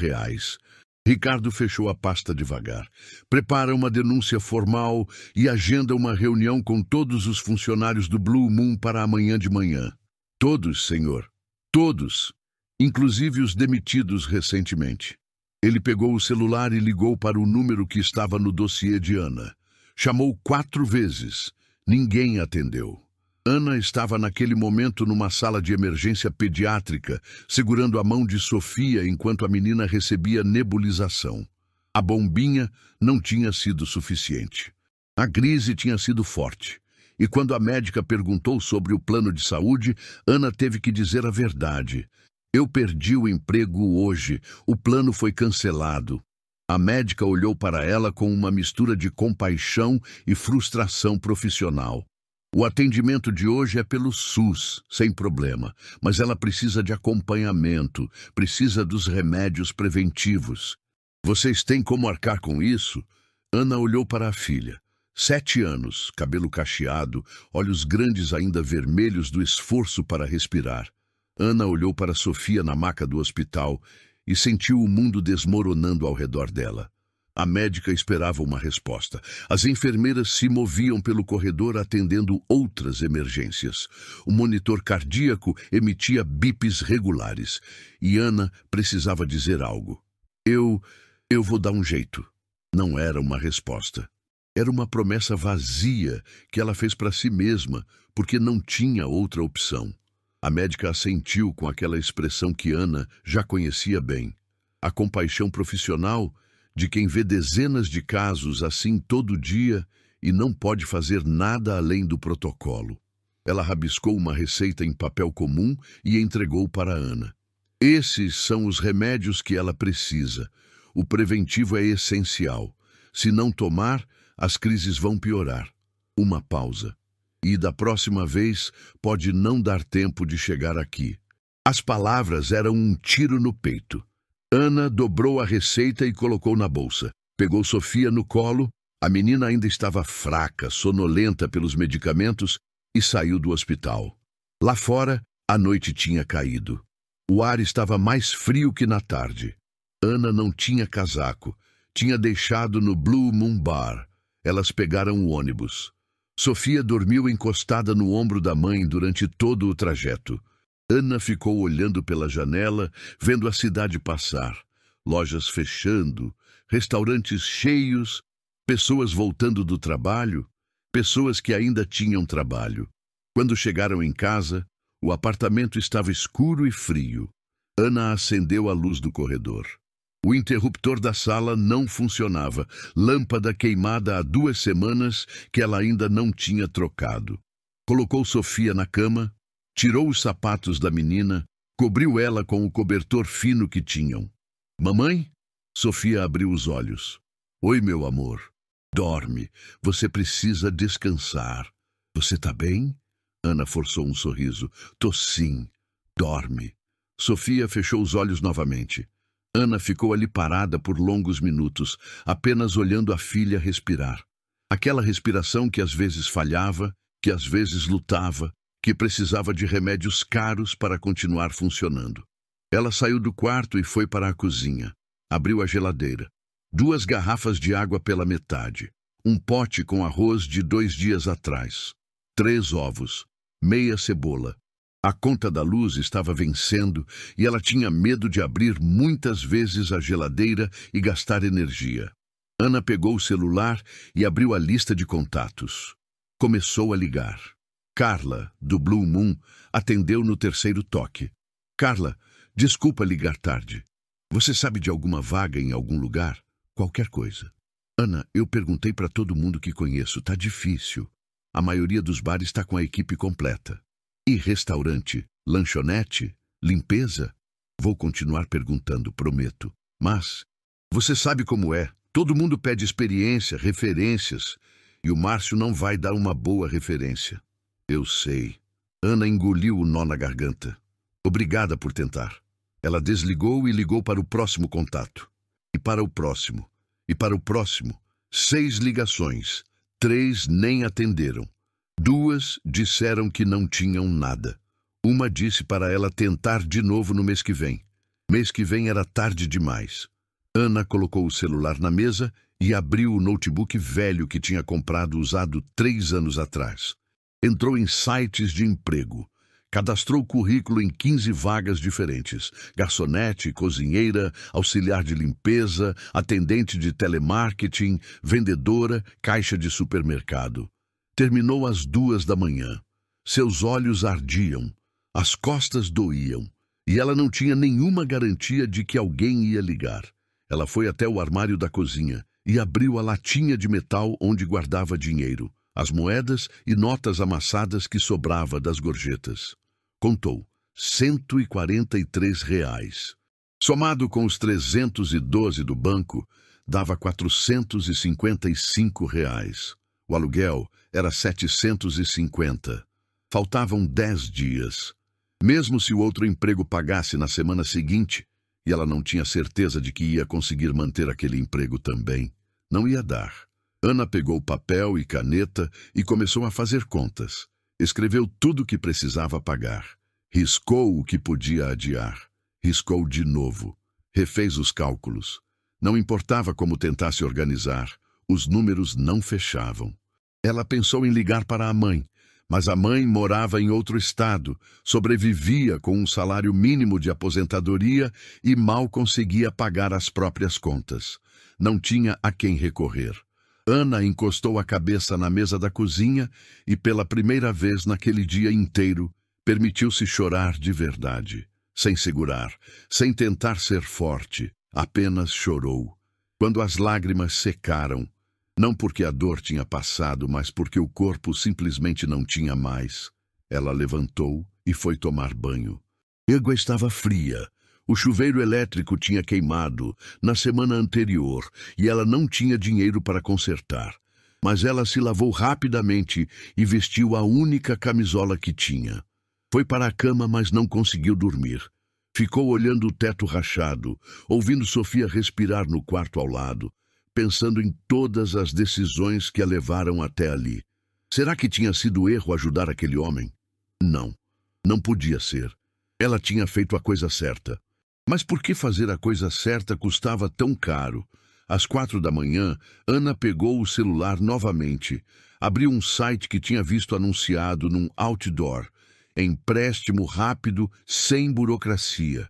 Ricardo fechou a pasta devagar. Prepara uma denúncia formal e agenda uma reunião com todos os funcionários do Blue Moon para amanhã de manhã. Todos, senhor. Todos. Inclusive os demitidos recentemente. Ele pegou o celular e ligou para o número que estava no dossiê de Ana. Chamou 4 vezes. Ninguém atendeu. Ana estava naquele momento numa sala de emergência pediátrica, segurando a mão de Sofia enquanto a menina recebia nebulização. A bombinha não tinha sido suficiente. A crise tinha sido forte. E quando a médica perguntou sobre o plano de saúde, Ana teve que dizer a verdade. Eu perdi o emprego hoje. O plano foi cancelado. A médica olhou para ela com uma mistura de compaixão e frustração profissional. O atendimento de hoje é pelo SUS, sem problema, mas ela precisa de acompanhamento, precisa dos remédios preventivos. Vocês têm como arcar com isso? Ana olhou para a filha. 7 anos, cabelo cacheado, olhos grandes ainda vermelhos do esforço para respirar. Ana olhou para Sofia na maca do hospital e sentiu o mundo desmoronando ao redor dela. A médica esperava uma resposta. As enfermeiras se moviam pelo corredor atendendo outras emergências. O monitor cardíaco emitia bips regulares. E Ana precisava dizer algo. Eu vou dar um jeito. Não era uma resposta. Era uma promessa vazia que ela fez para si mesma, porque não tinha outra opção. A médica assentiu com aquela expressão que Ana já conhecia bem. A compaixão profissional de quem vê dezenas de casos assim todo dia e não pode fazer nada além do protocolo. Ela rabiscou uma receita em papel comum e entregou para Ana. Esses são os remédios que ela precisa. O preventivo é essencial. Se não tomar, as crises vão piorar. Uma pausa. E da próxima vez pode não dar tempo de chegar aqui. As palavras eram um tiro no peito. Ana dobrou a receita e colocou na bolsa. Pegou Sofia no colo. A menina ainda estava fraca, sonolenta pelos medicamentos e saiu do hospital. Lá fora, a noite tinha caído. O ar estava mais frio que na tarde. Ana não tinha casaco. Tinha deixado no Blue Moon Bar. Elas pegaram o ônibus. Sofia dormiu encostada no ombro da mãe durante todo o trajeto. Ana ficou olhando pela janela, vendo a cidade passar. Lojas fechando, restaurantes cheios, pessoas voltando do trabalho, pessoas que ainda tinham trabalho. Quando chegaram em casa, o apartamento estava escuro e frio. Ana acendeu a luz do corredor. O interruptor da sala não funcionava, lâmpada queimada há 2 semanas que ela ainda não tinha trocado. Colocou Sofia na cama, tirou os sapatos da menina, cobriu ela com o cobertor fino que tinham. Mamãe? Sofia abriu os olhos. Oi, meu amor. Dorme. Você precisa descansar. Você tá bem? Ana forçou um sorriso. Tô sim. Dorme. Sofia fechou os olhos novamente. Ana ficou ali parada por longos minutos, apenas olhando a filha respirar. Aquela respiração que às vezes falhava, que às vezes lutava, que precisava de remédios caros para continuar funcionando. Ela saiu do quarto e foi para a cozinha. Abriu a geladeira. 2 garrafas de água pela metade. Um pote com arroz de 2 dias atrás. 3 ovos. Meia cebola. A conta da luz estava vencendo e ela tinha medo de abrir muitas vezes a geladeira e gastar energia. Ana pegou o celular e abriu a lista de contatos. Começou a ligar. Carla, do Blue Moon, atendeu no 3º toque. Carla, desculpa ligar tarde. Você sabe de alguma vaga em algum lugar? Qualquer coisa. Ana, eu perguntei para todo mundo que conheço. Tá difícil. A maioria dos bares está com a equipe completa. E restaurante, lanchonete, limpeza? Vou continuar perguntando, prometo. Mas, você sabe como é. Todo mundo pede experiência, referências. E o Márcio não vai dar uma boa referência. Eu sei. Ana engoliu o nó na garganta. Obrigada por tentar. Ela desligou e ligou para o próximo contato. E para o próximo. E para o próximo. 6 ligações. 3 nem atenderam. 2 disseram que não tinham nada. Uma disse para ela tentar de novo no mês que vem. Mês que vem era tarde demais. Ana colocou o celular na mesa e abriu o notebook velho que tinha comprado usado 3 anos atrás. Entrou em sites de emprego. Cadastrou currículo em 15 vagas diferentes. Garçonete, cozinheira, auxiliar de limpeza, atendente de telemarketing, vendedora, caixa de supermercado. Terminou às 2 da manhã. Seus olhos ardiam, as costas doíam, e ela não tinha nenhuma garantia de que alguém ia ligar. Ela foi até o armário da cozinha e abriu a latinha de metal onde guardava dinheiro, as moedas e notas amassadas que sobrava das gorjetas. Contou, R$ 143. Somado com os 312 do banco, dava R$ 455. O aluguel era 750. Faltavam 10 dias. Mesmo se o outro emprego pagasse na semana seguinte, e ela não tinha certeza de que ia conseguir manter aquele emprego também, não ia dar. Ana pegou papel e caneta e começou a fazer contas. Escreveu tudo o que precisava pagar. Riscou o que podia adiar. Riscou de novo. Refez os cálculos. Não importava como tentasse organizar, os números não fechavam. Ela pensou em ligar para a mãe, mas a mãe morava em outro estado, sobrevivia com um salário mínimo de aposentadoria e mal conseguia pagar as próprias contas. Não tinha a quem recorrer. Ana encostou a cabeça na mesa da cozinha e, pela primeira vez naquele dia inteiro, permitiu-se chorar de verdade, sem segurar, sem tentar ser forte, apenas chorou. Quando as lágrimas secaram, não porque a dor tinha passado, mas porque o corpo simplesmente não tinha mais, ela levantou e foi tomar banho. A água estava fria. O chuveiro elétrico tinha queimado na semana anterior e ela não tinha dinheiro para consertar. Mas ela se lavou rapidamente e vestiu a única camisola que tinha. Foi para a cama, mas não conseguiu dormir. Ficou olhando o teto rachado, ouvindo Sofia respirar no quarto ao lado, pensando em todas as decisões que a levaram até ali. Será que tinha sido erro ajudar aquele homem? Não, não podia ser. Ela tinha feito a coisa certa. Mas por que fazer a coisa certa custava tão caro? Às 4 da manhã, Ana pegou o celular novamente, abriu um site que tinha visto anunciado num outdoor, empréstimo rápido, sem burocracia.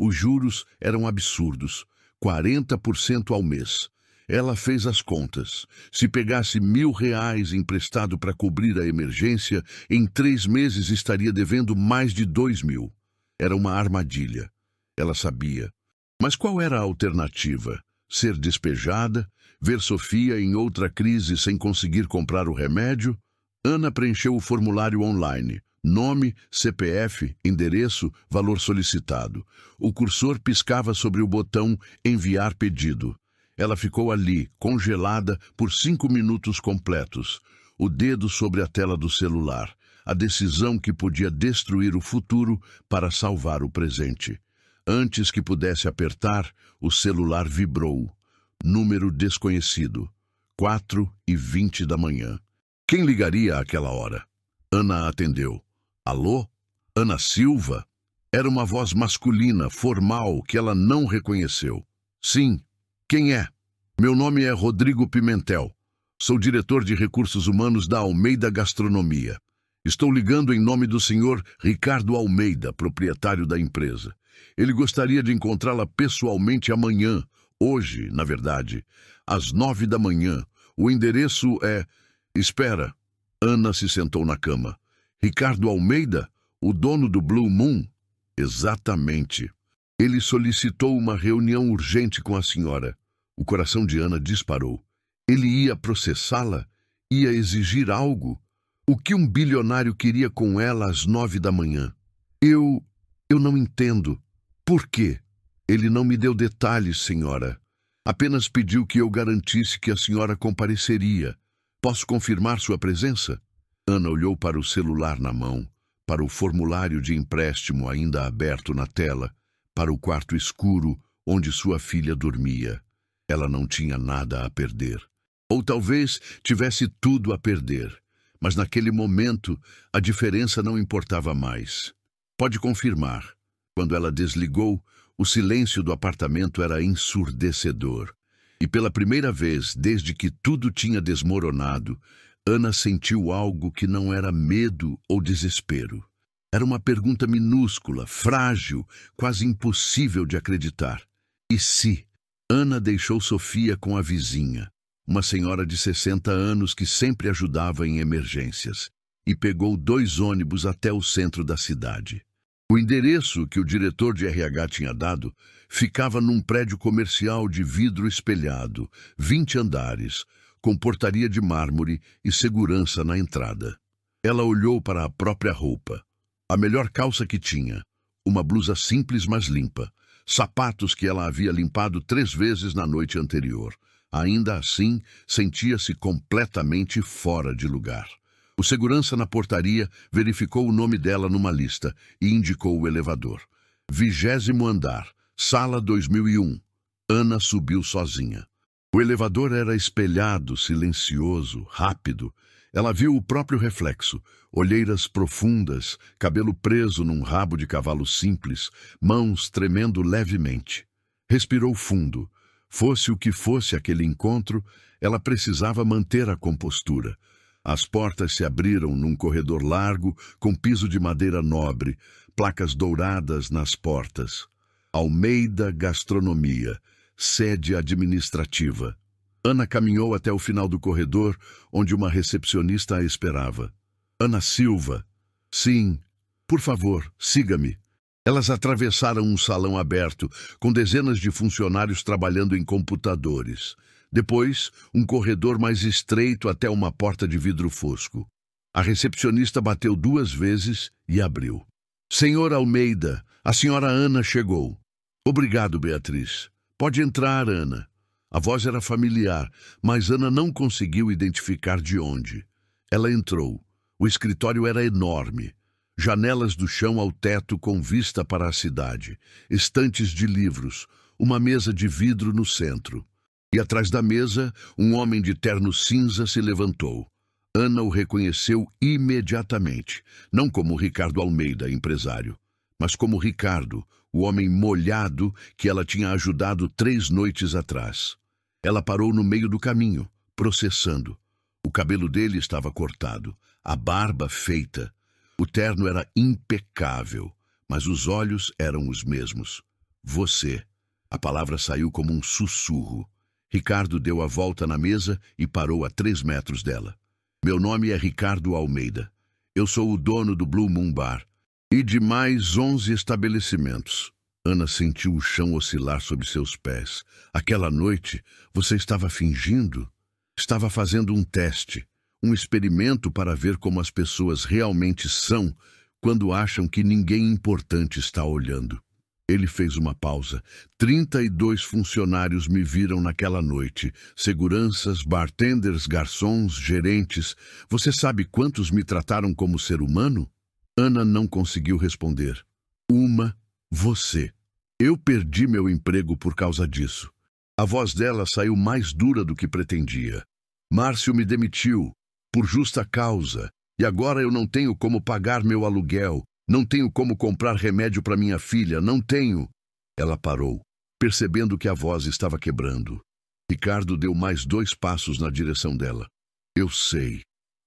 Os juros eram absurdos, 40% ao mês. Ela fez as contas. Se pegasse R$ 1.000 emprestado para cobrir a emergência, em 3 meses estaria devendo mais de 2.000. Era uma armadilha. Ela sabia. Mas qual era a alternativa? Ser despejada? Ver Sofia em outra crise sem conseguir comprar o remédio? Ana preencheu o formulário online. Nome, CPF, endereço, valor solicitado. O cursor piscava sobre o botão Enviar pedido. Ela ficou ali, congelada, por 5 minutos completos. O dedo sobre a tela do celular. A decisão que podia destruir o futuro para salvar o presente. Antes que pudesse apertar, o celular vibrou. Número desconhecido. 4h20 da manhã. Quem ligaria àquela hora? Ana atendeu. Alô? Ana Silva? Era uma voz masculina, formal, que ela não reconheceu. Sim. Quem é? Meu nome é Rodrigo Pimentel. Sou diretor de recursos humanos da Almeida Gastronomia. Estou ligando em nome do senhor Ricardo Almeida, proprietário da empresa. Ele gostaria de encontrá-la pessoalmente amanhã, hoje, na verdade, às 9 da manhã. O endereço é... Espera. Ana se sentou na cama. Ricardo Almeida? O dono do Blue Moon? Exatamente. Ele solicitou uma reunião urgente com a senhora. O coração de Ana disparou. Ele ia processá-la? Ia exigir algo? O que um bilionário queria com ela às 9 da manhã? Eu não entendo. Por quê? Ele não me deu detalhes, senhora. Apenas pediu que eu garantisse que a senhora compareceria. Posso confirmar sua presença? Ana olhou para o celular na mão, para o formulário de empréstimo ainda aberto na tela, para o quarto escuro onde sua filha dormia. Ela não tinha nada a perder. Ou talvez tivesse tudo a perder. Mas naquele momento, a diferença não importava mais. Pode confirmar. Quando ela desligou, o silêncio do apartamento era ensurdecedor. E pela primeira vez, desde que tudo tinha desmoronado, Ana sentiu algo que não era medo ou desespero. Era uma pergunta minúscula, frágil, quase impossível de acreditar. E se? Ana deixou Sofia com a vizinha, uma senhora de 60 anos que sempre ajudava em emergências, e pegou 2 ônibus até o centro da cidade. O endereço que o diretor de RH tinha dado ficava num prédio comercial de vidro espelhado, 20 andares, com portaria de mármore e segurança na entrada. Ela olhou para a própria roupa. A melhor calça que tinha, uma blusa simples mas limpa, sapatos que ela havia limpado 3 vezes na noite anterior, Ainda assim, sentia-se completamente fora de lugar. O segurança na portaria verificou o nome dela numa lista e indicou o elevador. 20º andar, sala 2001. Ana subiu sozinha. O elevador era espelhado, silencioso, rápido. Ela viu o próprio reflexo, olheiras profundas, cabelo preso num rabo de cavalo simples, mãos tremendo levemente. Respirou fundo. Fosse o que fosse aquele encontro, ela precisava manter a compostura. As portas se abriram num corredor largo, com piso de madeira nobre, placas douradas nas portas. Almeida Gastronomia, sede administrativa. Ana caminhou até o final do corredor, onde uma recepcionista a esperava. Ana Silva. Sim. Por favor, siga-me. Elas atravessaram um salão aberto, com dezenas de funcionários trabalhando em computadores. Depois, um corredor mais estreito até uma porta de vidro fosco. A recepcionista bateu 2 vezes e abriu. Senhor Almeida, a senhora Ana chegou. Obrigado, Beatriz. Pode entrar, Ana. A voz era familiar, mas Ana não conseguiu identificar de onde. Ela entrou. O escritório era enorme. Janelas do chão ao teto com vista para a cidade. Estantes de livros. Uma mesa de vidro no centro. E atrás da mesa, um homem de terno cinza se levantou. Ana o reconheceu imediatamente. Não como Ricardo Almeida, empresário, mas como Ricardo, o homem molhado que ela tinha ajudado 3 noites atrás. Ela parou no meio do caminho, processando. O cabelo dele estava cortado, a barba feita. O terno era impecável, mas os olhos eram os mesmos. Você. A palavra saiu como um sussurro. Ricardo deu a volta na mesa e parou a 3 metros dela. Meu nome é Ricardo Almeida. Eu sou o dono do Blue Moon Bar e de mais 11 estabelecimentos. Ana sentiu o chão oscilar sob seus pés. Aquela noite, você estava fingindo? Estava fazendo um teste, um experimento para ver como as pessoas realmente são quando acham que ninguém importante está olhando. Ele fez uma pausa. 32 funcionários me viram naquela noite. Seguranças, bartenders, garçons, gerentes. Você sabe quantos me trataram como ser humano? Ana não conseguiu responder. Você. Eu perdi meu emprego por causa disso. A voz dela saiu mais dura do que pretendia. Márcio me demitiu, por justa causa, e agora eu não tenho como pagar meu aluguel. Não tenho como comprar remédio para minha filha, não tenho. Ela parou, percebendo que a voz estava quebrando. Ricardo deu mais 2 passos na direção dela. Eu sei,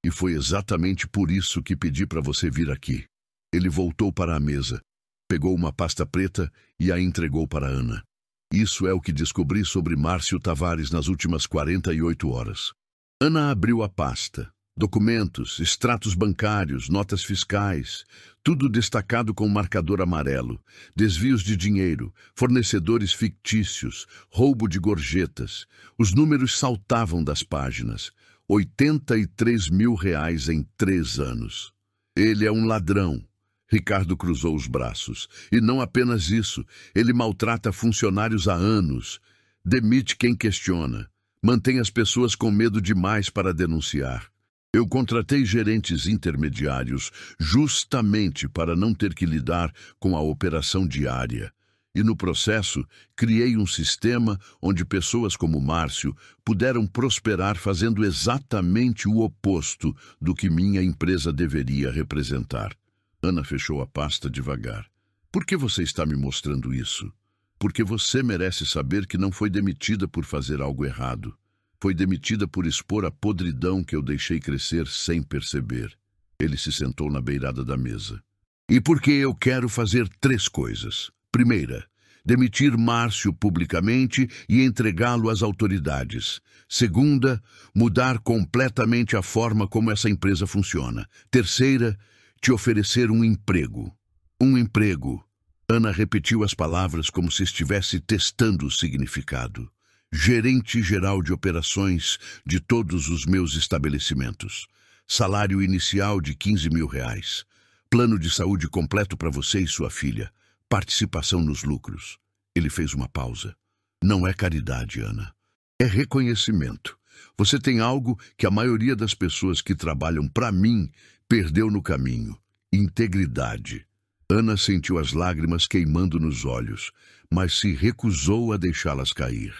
e foi exatamente por isso que pedi para você vir aqui. Ele voltou para a mesa, pegou uma pasta preta e a entregou para Ana. Isso é o que descobri sobre Márcio Tavares nas últimas 48 horas. Ana abriu a pasta. Documentos, extratos bancários, notas fiscais, tudo destacado com marcador amarelo, desvios de dinheiro, fornecedores fictícios, roubo de gorjetas. Os números saltavam das páginas. 83 mil reais em 3 anos. Ele é um ladrão. Ricardo cruzou os braços. E não apenas isso, ele maltrata funcionários há anos. Demite quem questiona. Mantém as pessoas com medo demais para denunciar. Eu contratei gerentes intermediários justamente para não ter que lidar com a operação diária. E no processo, criei um sistema onde pessoas como Márcio puderam prosperar fazendo exatamente o oposto do que minha empresa deveria representar. Ana fechou a pasta devagar. Por que você está me mostrando isso? Porque você merece saber que não foi demitida por fazer algo errado. Foi demitida por expor a podridão que eu deixei crescer sem perceber. Ele se sentou na beirada da mesa. E porque eu quero fazer 3 coisas. Primeira, demitir Márcio publicamente e entregá-lo às autoridades. Segunda, mudar completamente a forma como essa empresa funciona. Terceira, te oferecer um emprego. Um emprego. Ana repetiu as palavras como se estivesse testando o significado. Gerente geral de operações de todos os meus estabelecimentos. Salário inicial de 15 mil reais. Plano de saúde completo para você e sua filha. Participação nos lucros. Ele fez uma pausa. Não é caridade, Ana. É reconhecimento. Você tem algo que a maioria das pessoas que trabalham para mim perdeu no caminho: integridade. Ana sentiu as lágrimas queimando nos olhos, mas se recusou a deixá-las cair.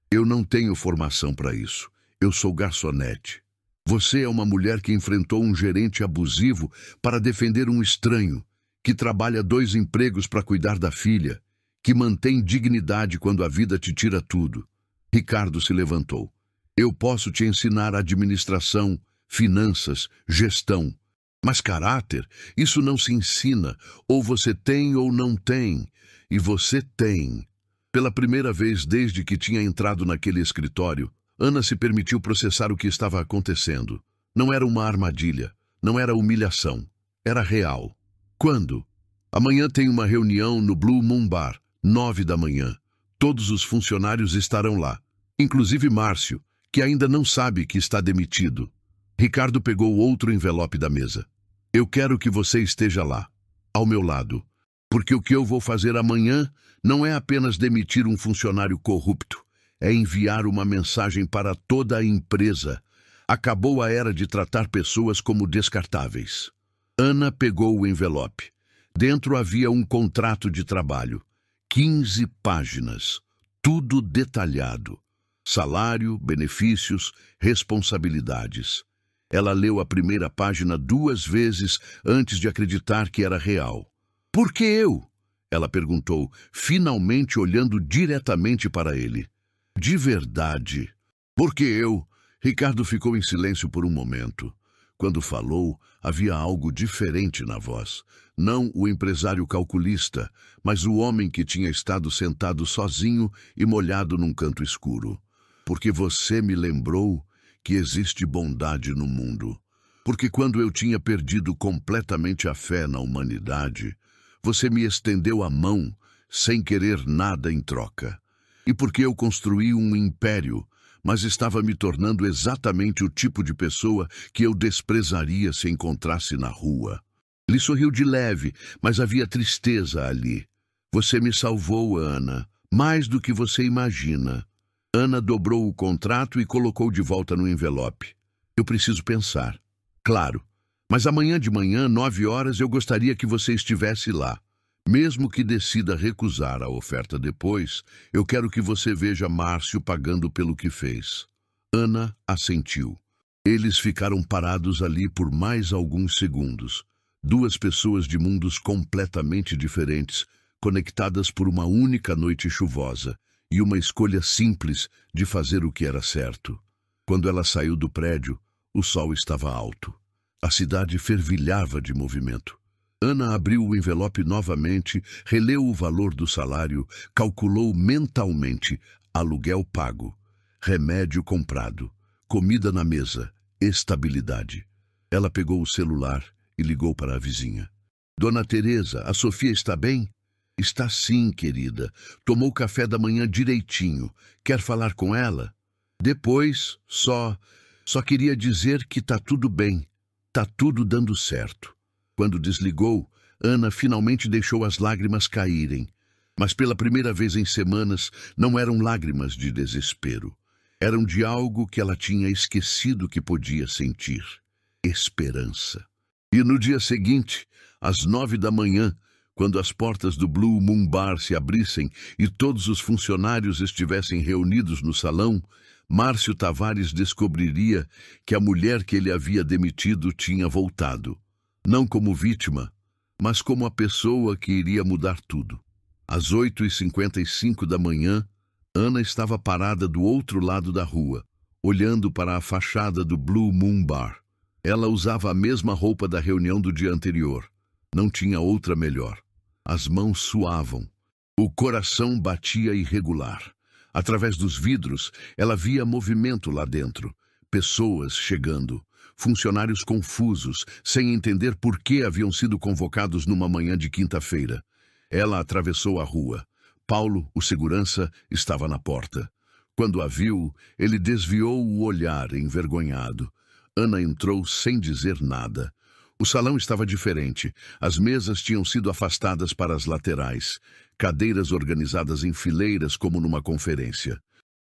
Eu não tenho formação para isso. Eu sou garçonete. Você é uma mulher que enfrentou um gerente abusivo para defender um estranho, que trabalha 2 empregos para cuidar da filha, que mantém dignidade quando a vida te tira tudo. Ricardo se levantou. Eu posso te ensinar administração, finanças, gestão. Mas caráter, isso não se ensina. Ou você tem ou não tem. E você tem. Pela primeira vez desde que tinha entrado naquele escritório, Ana se permitiu processar o que estava acontecendo. Não era uma armadilha, não era humilhação, era real. Quando? Amanhã tem uma reunião no Blue Moon Bar, 9 da manhã. Todos os funcionários estarão lá, inclusive Márcio, que ainda não sabe que está demitido. Ricardo pegou outro envelope da mesa. Eu quero que você esteja lá, ao meu lado, porque o que eu vou fazer amanhã não é apenas demitir um funcionário corrupto. É enviar uma mensagem para toda a empresa. Acabou a era de tratar pessoas como descartáveis. Ana pegou o envelope. Dentro havia um contrato de trabalho. 15 páginas. Tudo detalhado. Salário, benefícios, responsabilidades. Ela leu a primeira página 2 vezes antes de acreditar que era real. Por que eu? Ela perguntou, finalmente olhando diretamente para ele. De verdade. Porque eu? Ricardo ficou em silêncio por um momento. Quando falou, havia algo diferente na voz. Não o empresário calculista, mas o homem que tinha estado sentado sozinho e molhado num canto escuro. Porque você me lembrou que existe bondade no mundo. Porque quando eu tinha perdido completamente a fé na humanidade, você me estendeu a mão sem querer nada em troca. E porque eu construí um império, mas estava me tornando exatamente o tipo de pessoa que eu desprezaria se encontrasse na rua. Ele sorriu de leve, mas havia tristeza ali. Você me salvou, Ana, mais do que você imagina. Ana dobrou o contrato e colocou de volta no envelope. Eu preciso pensar. Claro, mas amanhã de manhã, 9 horas, eu gostaria que você estivesse lá. Mesmo que decida recusar a oferta depois, eu quero que você veja Márcio pagando pelo que fez. Ana assentiu. Eles ficaram parados ali por mais alguns segundos. 2 pessoas de mundos completamente diferentes, conectadas por uma única noite chuvosa e uma escolha simples de fazer o que era certo. Quando ela saiu do prédio, o sol estava alto. A cidade fervilhava de movimento. Ana abriu o envelope novamente, releu o valor do salário, calculou mentalmente aluguel pago, remédio comprado, comida na mesa, estabilidade. Ela pegou o celular e ligou para a vizinha. Dona Teresa, a Sofia está bem? Está sim, querida. Tomou café da manhã direitinho. Quer falar com ela? Depois, só queria dizer que tá tudo bem. Tá tudo dando certo. Quando desligou, Ana finalmente deixou as lágrimas caírem. Mas pela primeira vez em semanas, não eram lágrimas de desespero. Eram de algo que ela tinha esquecido que podia sentir. Esperança. E no dia seguinte, às 9 da manhã, quando as portas do Blue Moon Bar se abrissem e todos os funcionários estivessem reunidos no salão, Márcio Tavares descobriria que a mulher que ele havia demitido tinha voltado. Não como vítima, mas como a pessoa que iria mudar tudo. Às 8h55 da manhã, Ana estava parada do outro lado da rua, olhando para a fachada do Blue Moon Bar. Ela usava a mesma roupa da reunião do dia anterior. Não tinha outra melhor. As mãos suavam. O coração batia irregular. Através dos vidros, ela via movimento lá dentro. Pessoas chegando. Funcionários confusos, sem entender por que haviam sido convocados numa manhã de quinta-feira. Ela atravessou a rua. Paulo, o segurança, estava na porta. Quando a viu, ele desviou o olhar, envergonhado. Ana entrou sem dizer nada. O salão estava diferente. As mesas tinham sido afastadas para as laterais. Cadeiras organizadas em fileiras como numa conferência.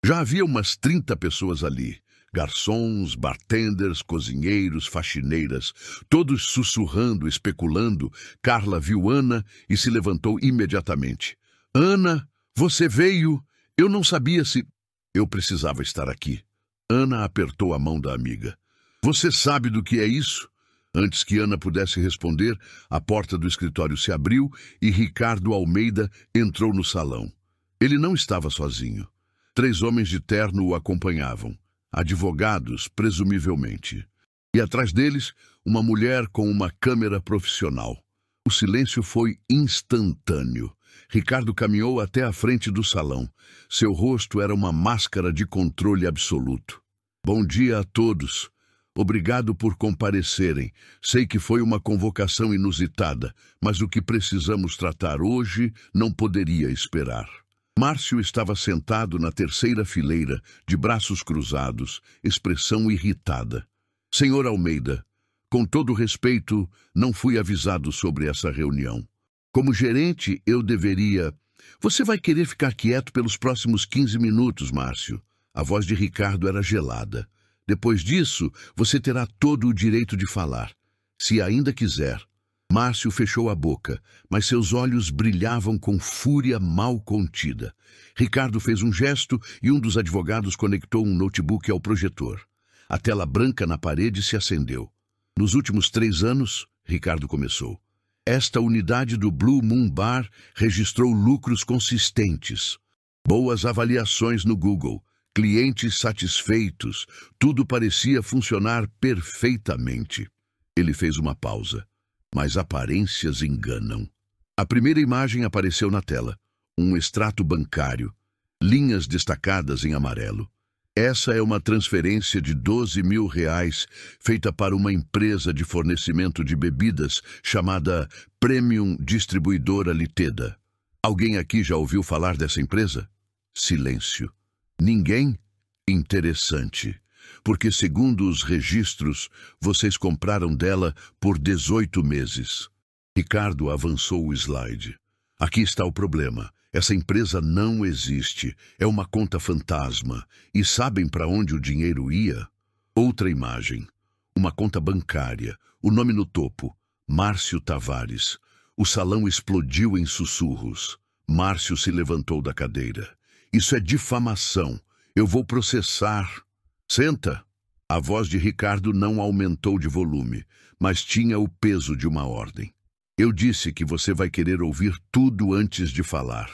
Já havia umas 30 pessoas ali. Garçons, bartenders, cozinheiros, faxineiras, todos sussurrando, especulando. Carla viu Ana e se levantou imediatamente. Ana, você veio? Eu não sabia se... Eu precisava estar aqui. Ana apertou a mão da amiga. Você sabe do que é isso? Antes que Ana pudesse responder, a porta do escritório se abriu e Ricardo Almeida entrou no salão. Ele não estava sozinho. 3 homens de terno o acompanhavam. Advogados, presumivelmente. E atrás deles, uma mulher com uma câmera profissional. O silêncio foi instantâneo. Ricardo caminhou até a frente do salão. Seu rosto era uma máscara de controle absoluto. Bom dia a todos. Obrigado por comparecerem. Sei que foi uma convocação inusitada, mas o que precisamos tratar hoje não poderia esperar. Márcio estava sentado na terceira fileira, de braços cruzados, expressão irritada. Senhor Almeida, com todo respeito, não fui avisado sobre essa reunião. Como gerente, eu deveria... Você vai querer ficar quieto pelos próximos 15 minutos, Márcio. A voz de Ricardo era gelada. Depois disso, você terá todo o direito de falar, se ainda quiser. Márcio fechou a boca, mas seus olhos brilhavam com fúria mal contida. Ricardo fez um gesto e um dos advogados conectou um notebook ao projetor. A tela branca na parede se acendeu. Nos últimos 3 anos, Ricardo começou. Esta unidade do Blue Moon Bar registrou lucros consistentes. Boas avaliações no Google, clientes satisfeitos, tudo parecia funcionar perfeitamente. Ele fez uma pausa. Mas aparências enganam. A primeira imagem apareceu na tela. Um extrato bancário. Linhas destacadas em amarelo. Essa é uma transferência de R$12 mil feita para uma empresa de fornecimento de bebidas chamada Premium Distribuidora Liteda. Alguém aqui já ouviu falar dessa empresa? Silêncio. Ninguém? Interessante. Porque, segundo os registros, vocês compraram dela por 18 meses. Ricardo avançou o slide. Aqui está o problema. Essa empresa não existe. É uma conta fantasma. E sabem para onde o dinheiro ia? Outra imagem. Uma conta bancária. O nome no topo. Márcio Tavares. O salão explodiu em sussurros. Márcio se levantou da cadeira. Isso é difamação. Eu vou processar... Senta! A voz de Ricardo não aumentou de volume, mas tinha o peso de uma ordem. Eu disse que você vai querer ouvir tudo antes de falar.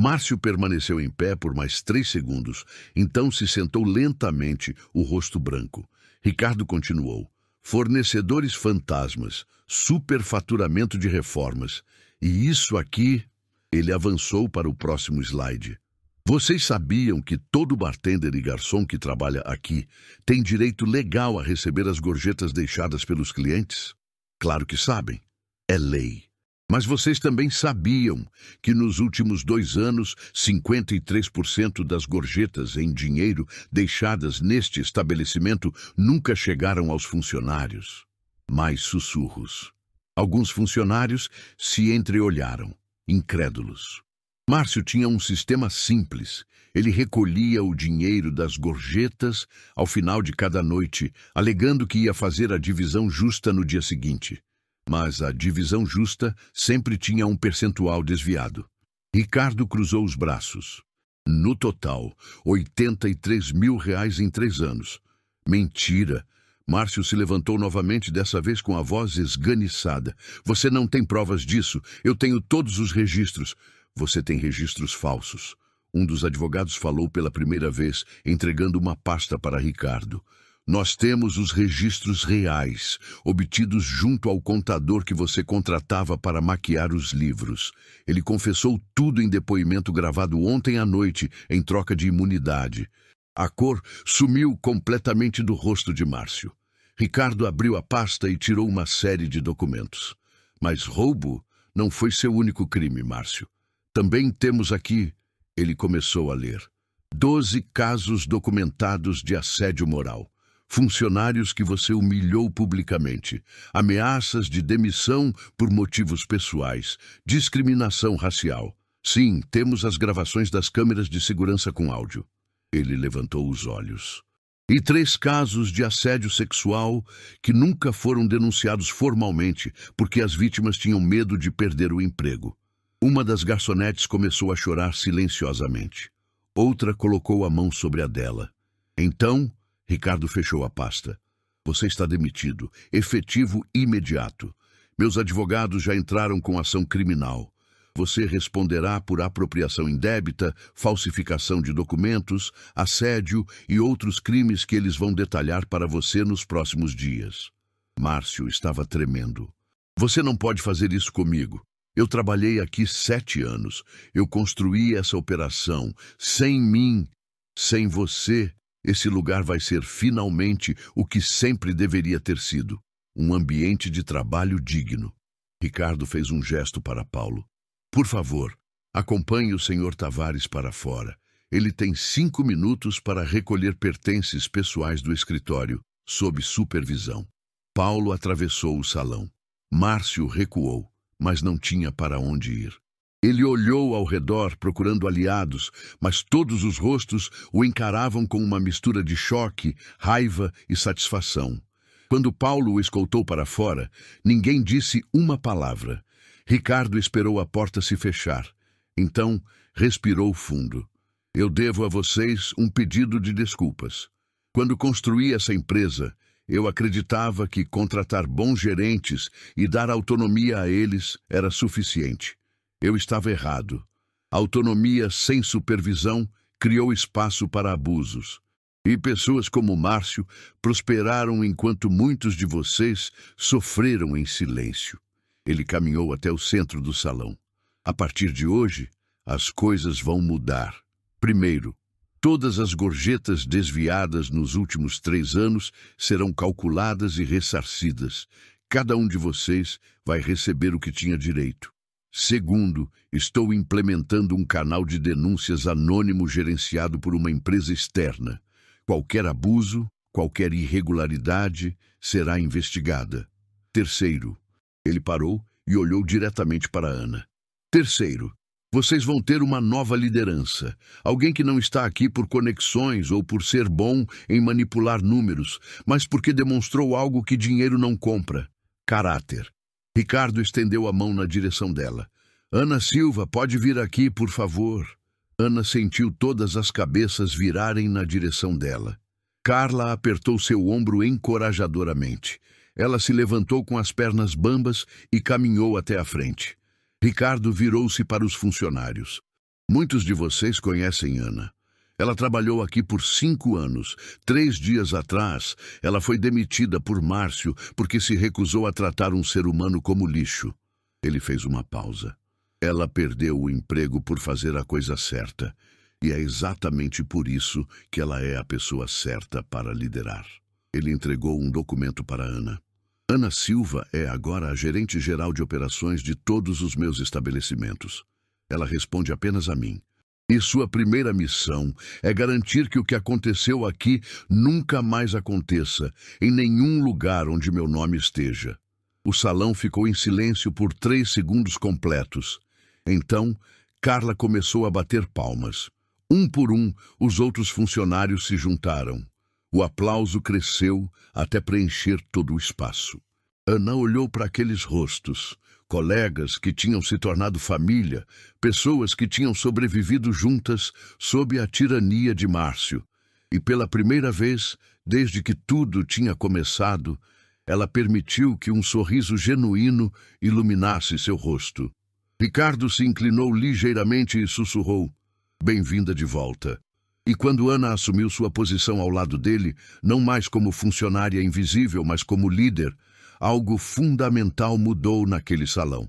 Márcio permaneceu em pé por mais 3 segundos, então se sentou lentamente, o rosto branco. Ricardo continuou. Fornecedores fantasmas, superfaturamento de reformas. E isso aqui... Ele avançou para o próximo slide. Vocês sabiam que todo bartender e garçom que trabalha aqui tem direito legal a receber as gorjetas deixadas pelos clientes? Claro que sabem. É lei. Mas vocês também sabiam que nos últimos 2 anos, 53% das gorjetas em dinheiro deixadas neste estabelecimento nunca chegaram aos funcionários? Mais sussurros. Alguns funcionários se entreolharam, incrédulos. Márcio tinha um sistema simples. Ele recolhia o dinheiro das gorjetas ao final de cada noite, alegando que ia fazer a divisão justa no dia seguinte. Mas a divisão justa sempre tinha um percentual desviado. Ricardo cruzou os braços. No total, R$83 mil em 3 anos. Mentira! Márcio se levantou novamente, dessa vez com a voz esganiçada. Você não tem provas disso. Eu tenho todos os registros. Você tem registros falsos. Um dos advogados falou pela primeira vez, entregando uma pasta para Ricardo. Nós temos os registros reais, obtidos junto ao contador que você contratava para maquiar os livros. Ele confessou tudo em depoimento gravado ontem à noite, em troca de imunidade. A cor sumiu completamente do rosto de Márcio. Ricardo abriu a pasta e tirou uma série de documentos. Mas roubo não foi seu único crime, Márcio. Também temos aqui, ele começou a ler, 12 casos documentados de assédio moral. Funcionários que você humilhou publicamente, ameaças de demissão por motivos pessoais, discriminação racial. Sim, temos as gravações das câmeras de segurança com áudio. Ele levantou os olhos. E 3 casos de assédio sexual que nunca foram denunciados formalmente, porque as vítimas tinham medo de perder o emprego. Uma das garçonetes começou a chorar silenciosamente. Outra colocou a mão sobre a dela. Então, Ricardo fechou a pasta. Você está demitido. Efetivo imediato. Meus advogados já entraram com ação criminal. Você responderá por apropriação indébita, falsificação de documentos, assédio e outros crimes que eles vão detalhar para você nos próximos dias. Márcio estava tremendo. Você não pode fazer isso comigo. Eu trabalhei aqui 7 anos. Eu construí essa operação. Sem mim, sem você, esse lugar vai ser finalmente o que sempre deveria ter sido. Um ambiente de trabalho digno. Ricardo fez um gesto para Paulo. Por favor, acompanhe o Sr. Tavares para fora. Ele tem 5 minutos para recolher pertences pessoais do escritório, sob supervisão. Paulo atravessou o salão. Márcio recuou, mas não tinha para onde ir. Ele olhou ao redor procurando aliados, mas todos os rostos o encaravam com uma mistura de choque, raiva e satisfação. Quando Paulo o escoltou para fora, ninguém disse uma palavra. Ricardo esperou a porta se fechar. Então, respirou fundo. Eu devo a vocês um pedido de desculpas. Quando construí essa empresa, eu acreditava que contratar bons gerentes e dar autonomia a eles era suficiente. Eu estava errado. Autonomia sem supervisão criou espaço para abusos. E pessoas como Márcio prosperaram enquanto muitos de vocês sofreram em silêncio. Ele caminhou até o centro do salão. A partir de hoje, as coisas vão mudar. Primeiro, todas as gorjetas desviadas nos últimos 3 anos serão calculadas e ressarcidas. Cada um de vocês vai receber o que tinha direito. Segundo, estou implementando um canal de denúncias anônimo gerenciado por uma empresa externa. Qualquer abuso, qualquer irregularidade será investigada. Terceiro, ele parou e olhou diretamente para Ana. Terceiro, vocês vão ter uma nova liderança. Alguém que não está aqui por conexões ou por ser bom em manipular números, mas porque demonstrou algo que dinheiro não compra. Caráter. Ricardo estendeu a mão na direção dela. Ana Silva, pode vir aqui, por favor. Ana sentiu todas as cabeças virarem na direção dela. Carla apertou seu ombro encorajadoramente. Ela se levantou com as pernas bambas e caminhou até a frente. Ricardo virou-se para os funcionários. Muitos de vocês conhecem Ana. Ela trabalhou aqui por 5 anos. 3 dias atrás, ela foi demitida por Márcio porque se recusou a tratar um ser humano como lixo. Ele fez uma pausa. Ela perdeu o emprego por fazer a coisa certa. E é exatamente por isso que ela é a pessoa certa para liderar. Ele entregou um documento para Ana. Ana Silva é agora a gerente geral de operações de todos os meus estabelecimentos. Ela responde apenas a mim. E sua primeira missão é garantir que o que aconteceu aqui nunca mais aconteça, em nenhum lugar onde meu nome esteja. O salão ficou em silêncio por 3 segundos completos. Então, Carla começou a bater palmas. Um por um, os outros funcionários se juntaram. O aplauso cresceu até preencher todo o espaço. Ana olhou para aqueles rostos, colegas que tinham se tornado família, pessoas que tinham sobrevivido juntas sob a tirania de Márcio. E pela primeira vez, desde que tudo tinha começado, ela permitiu que um sorriso genuíno iluminasse seu rosto. Ricardo se inclinou ligeiramente e sussurrou, "Bem-vinda de volta." E quando Ana assumiu sua posição ao lado dele, não mais como funcionária invisível, mas como líder, algo fundamental mudou naquele salão.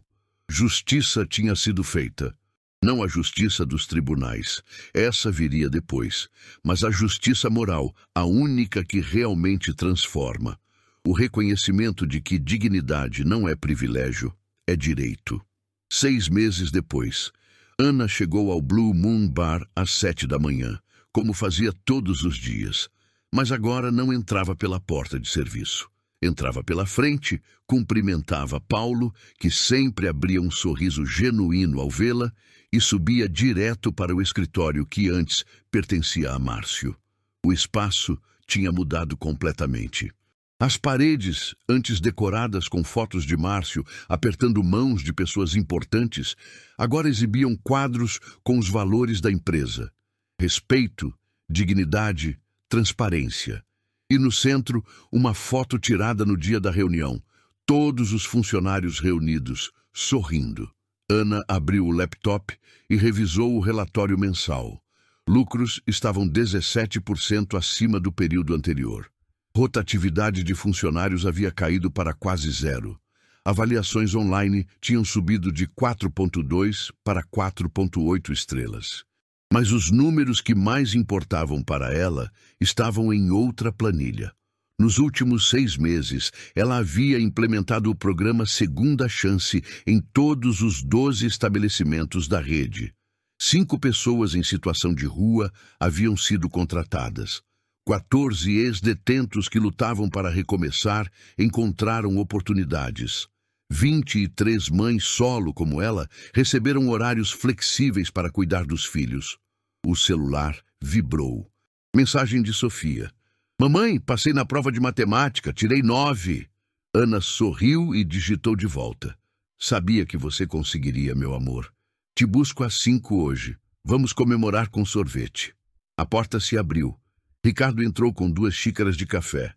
Justiça tinha sido feita. Não a justiça dos tribunais, essa viria depois, mas a justiça moral, a única que realmente transforma. O reconhecimento de que dignidade não é privilégio, é direito. 6 meses depois, Ana chegou ao Blue Moon Bar às 7 da manhã. Como fazia todos os dias, mas agora não entrava pela porta de serviço. Entrava pela frente, cumprimentava Paulo, que sempre abria um sorriso genuíno ao vê-la, e subia direto para o escritório que antes pertencia a Márcio. O espaço tinha mudado completamente. As paredes, antes decoradas com fotos de Márcio apertando mãos de pessoas importantes, agora exibiam quadros com os valores da empresa: respeito, dignidade, transparência. E no centro, uma foto tirada no dia da reunião. Todos os funcionários reunidos, sorrindo. Ana abriu o laptop e revisou o relatório mensal. Lucros estavam 17% acima do período anterior. Rotatividade de funcionários havia caído para quase zero. Avaliações online tinham subido de 4,2 para 4,8 estrelas. Mas os números que mais importavam para ela estavam em outra planilha. Nos últimos 6 meses, ela havia implementado o programa Segunda Chance em todos os 12 estabelecimentos da rede. 5 pessoas em situação de rua haviam sido contratadas. 14 ex-detentos que lutavam para recomeçar encontraram oportunidades. 23 mães solo como ela receberam horários flexíveis para cuidar dos filhos. O celular vibrou. Mensagem de Sofia. Mamãe, passei na prova de matemática, tirei 9. Ana sorriu e digitou de volta. Sabia que você conseguiria, meu amor. Te busco às 5 hoje. Vamos comemorar com sorvete. A porta se abriu. Ricardo entrou com 2 xícaras de café.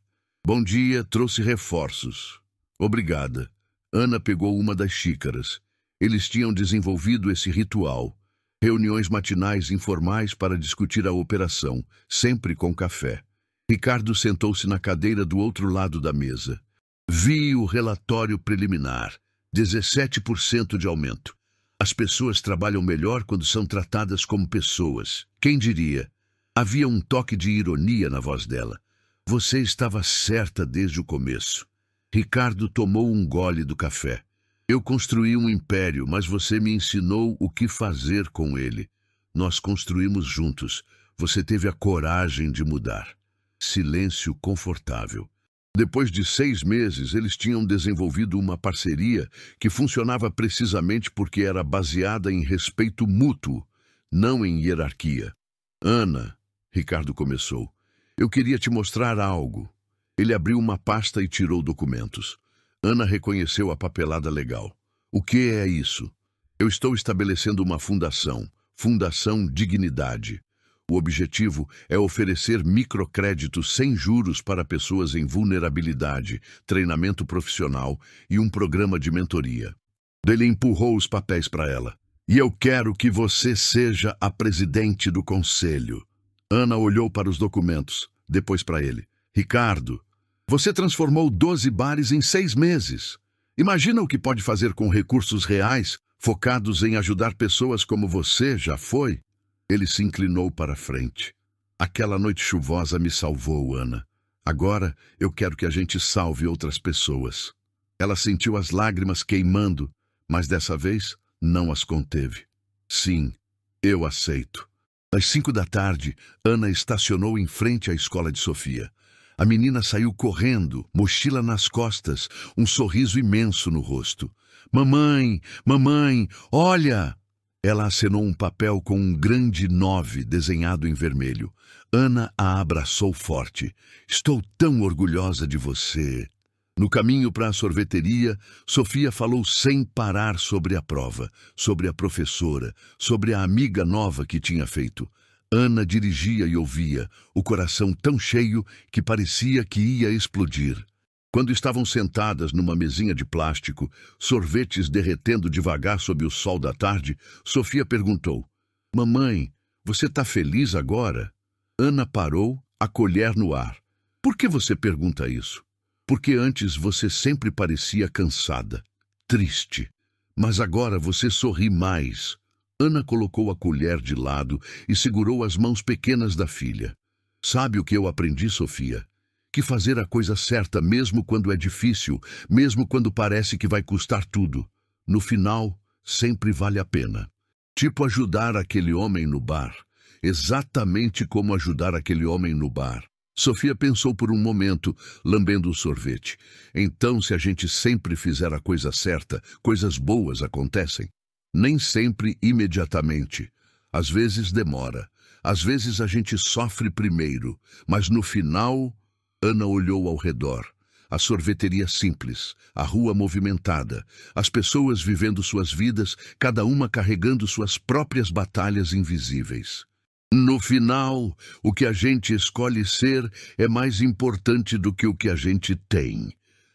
Bom dia, trouxe reforços. Obrigada. Ana pegou uma das xícaras. Eles tinham desenvolvido esse ritual. Reuniões matinais informais para discutir a operação, sempre com café. Ricardo sentou-se na cadeira do outro lado da mesa. Vi o relatório preliminar. 17% de aumento. As pessoas trabalham melhor quando são tratadas como pessoas. Quem diria? Havia um toque de ironia na voz dela. Você estava certa desde o começo. Ricardo tomou um gole do café. Eu construí um império, mas você me ensinou o que fazer com ele. Nós construímos juntos. Você teve a coragem de mudar. Silêncio confortável. Depois de 6 meses, eles tinham desenvolvido uma parceria que funcionava precisamente porque era baseada em respeito mútuo, não em hierarquia. Ana, Ricardo começou, eu queria te mostrar algo. Ele abriu uma pasta e tirou documentos. Ana reconheceu a papelada legal. O que é isso? Eu estou estabelecendo uma fundação, Fundação Dignidade. O objetivo é oferecer microcréditos sem juros para pessoas em vulnerabilidade, treinamento profissional e um programa de mentoria. Ele empurrou os papéis para ela. E eu quero que você seja a presidente do conselho. Ana olhou para os documentos, depois para ele. Ricardo, você transformou 12 bares em 6 meses. Imagina o que pode fazer com recursos reais, focados em ajudar pessoas como você já foi? Ele se inclinou para a frente. Aquela noite chuvosa me salvou, Ana. Agora eu quero que a gente salve outras pessoas. Ela sentiu as lágrimas queimando, mas dessa vez não as conteve. Sim, eu aceito. Às 5 da tarde, Ana estacionou em frente à escola de Sofia. A menina saiu correndo, mochila nas costas, um sorriso imenso no rosto. Mamãe, mamãe, olha! Ela acenou um papel com um grande 9 desenhado em vermelho. Ana a abraçou forte. Estou tão orgulhosa de você. No caminho para a sorveteria, Sofia falou sem parar sobre a prova, sobre a professora, sobre a amiga nova que tinha feito. Ana dirigia e ouvia, o coração tão cheio que parecia que ia explodir. Quando estavam sentadas numa mesinha de plástico, sorvetes derretendo devagar sob o sol da tarde, Sofia perguntou: Mamãe, você está feliz agora? Ana parou, a colher no ar. Por que você pergunta isso? Porque antes você sempre parecia cansada, triste. Mas agora você sorri mais. Ana colocou a colher de lado e segurou as mãos pequenas da filha. Sabe o que eu aprendi, Sofia? Que fazer a coisa certa mesmo quando é difícil, mesmo quando parece que vai custar tudo, no final, sempre vale a pena. Tipo ajudar aquele homem no bar. Exatamente como ajudar aquele homem no bar. Sofia pensou por um momento, lambendo o sorvete. Então, se a gente sempre fizer a coisa certa, coisas boas acontecem. Nem sempre imediatamente. Às vezes demora. Às vezes a gente sofre primeiro, mas no final, Ana olhou ao redor. A sorveteria simples, a rua movimentada, as pessoas vivendo suas vidas, cada uma carregando suas próprias batalhas invisíveis. No final, o que a gente escolhe ser é mais importante do que o que a gente tem.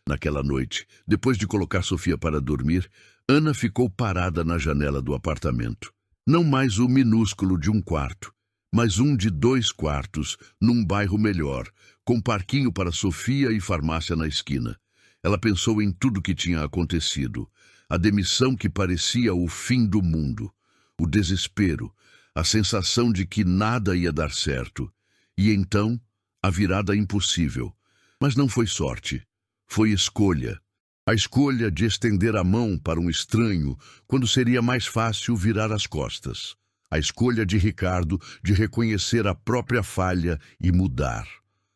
Naquela noite, depois de colocar Sofia para dormir, Ana ficou parada na janela do apartamento. Não mais o minúsculo de um quarto, mas um de 2 quartos, num bairro melhor, com parquinho para Sofia e farmácia na esquina. Ela pensou em tudo que tinha acontecido. A demissão que parecia o fim do mundo. O desespero, a sensação de que nada ia dar certo. E então, a virada impossível. Mas não foi sorte. Foi escolha. A escolha de estender a mão para um estranho quando seria mais fácil virar as costas. A escolha de Ricardo de reconhecer a própria falha e mudar.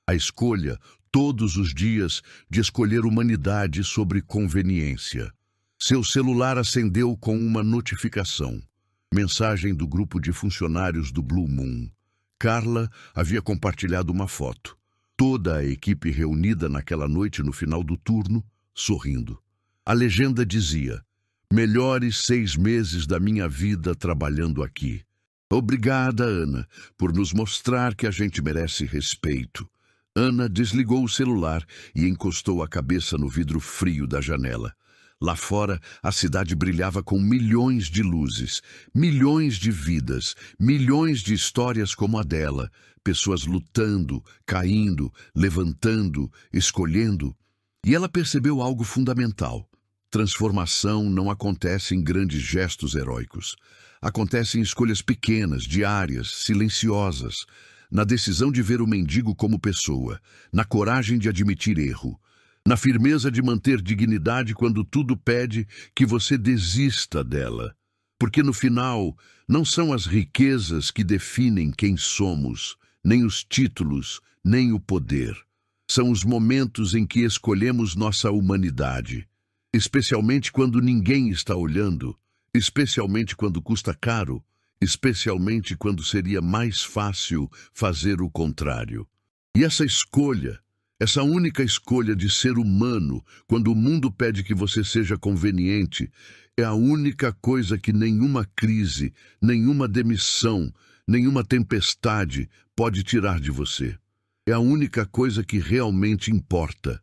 A escolha, todos os dias, de escolher humanidade sobre conveniência. Seu celular acendeu com uma notificação. Mensagem do grupo de funcionários do Blue Moon. Carla havia compartilhado uma foto. Toda a equipe reunida naquela noite no final do turno, sorrindo. A legenda dizia: melhores 6 meses da minha vida trabalhando aqui. Obrigada, Ana, por nos mostrar que a gente merece respeito. Ana desligou o celular e encostou a cabeça no vidro frio da janela. Lá fora, a cidade brilhava com milhões de luzes, milhões de vidas, milhões de histórias como a dela, pessoas lutando, caindo, levantando, escolhendo. E ela percebeu algo fundamental. Transformação não acontece em grandes gestos heróicos. Acontece em escolhas pequenas, diárias, silenciosas, na decisão de ver o mendigo como pessoa, na coragem de admitir erro, na firmeza de manter dignidade quando tudo pede que você desista dela. Porque no final, não são as riquezas que definem quem somos, nem os títulos, nem o poder. São os momentos em que escolhemos nossa humanidade, especialmente quando ninguém está olhando, especialmente quando custa caro, especialmente quando seria mais fácil fazer o contrário. E essa escolha, essa única escolha de ser humano, quando o mundo pede que você seja conveniente, é a única coisa que nenhuma crise, nenhuma demissão, nenhuma tempestade pode tirar de você. É a única coisa que realmente importa.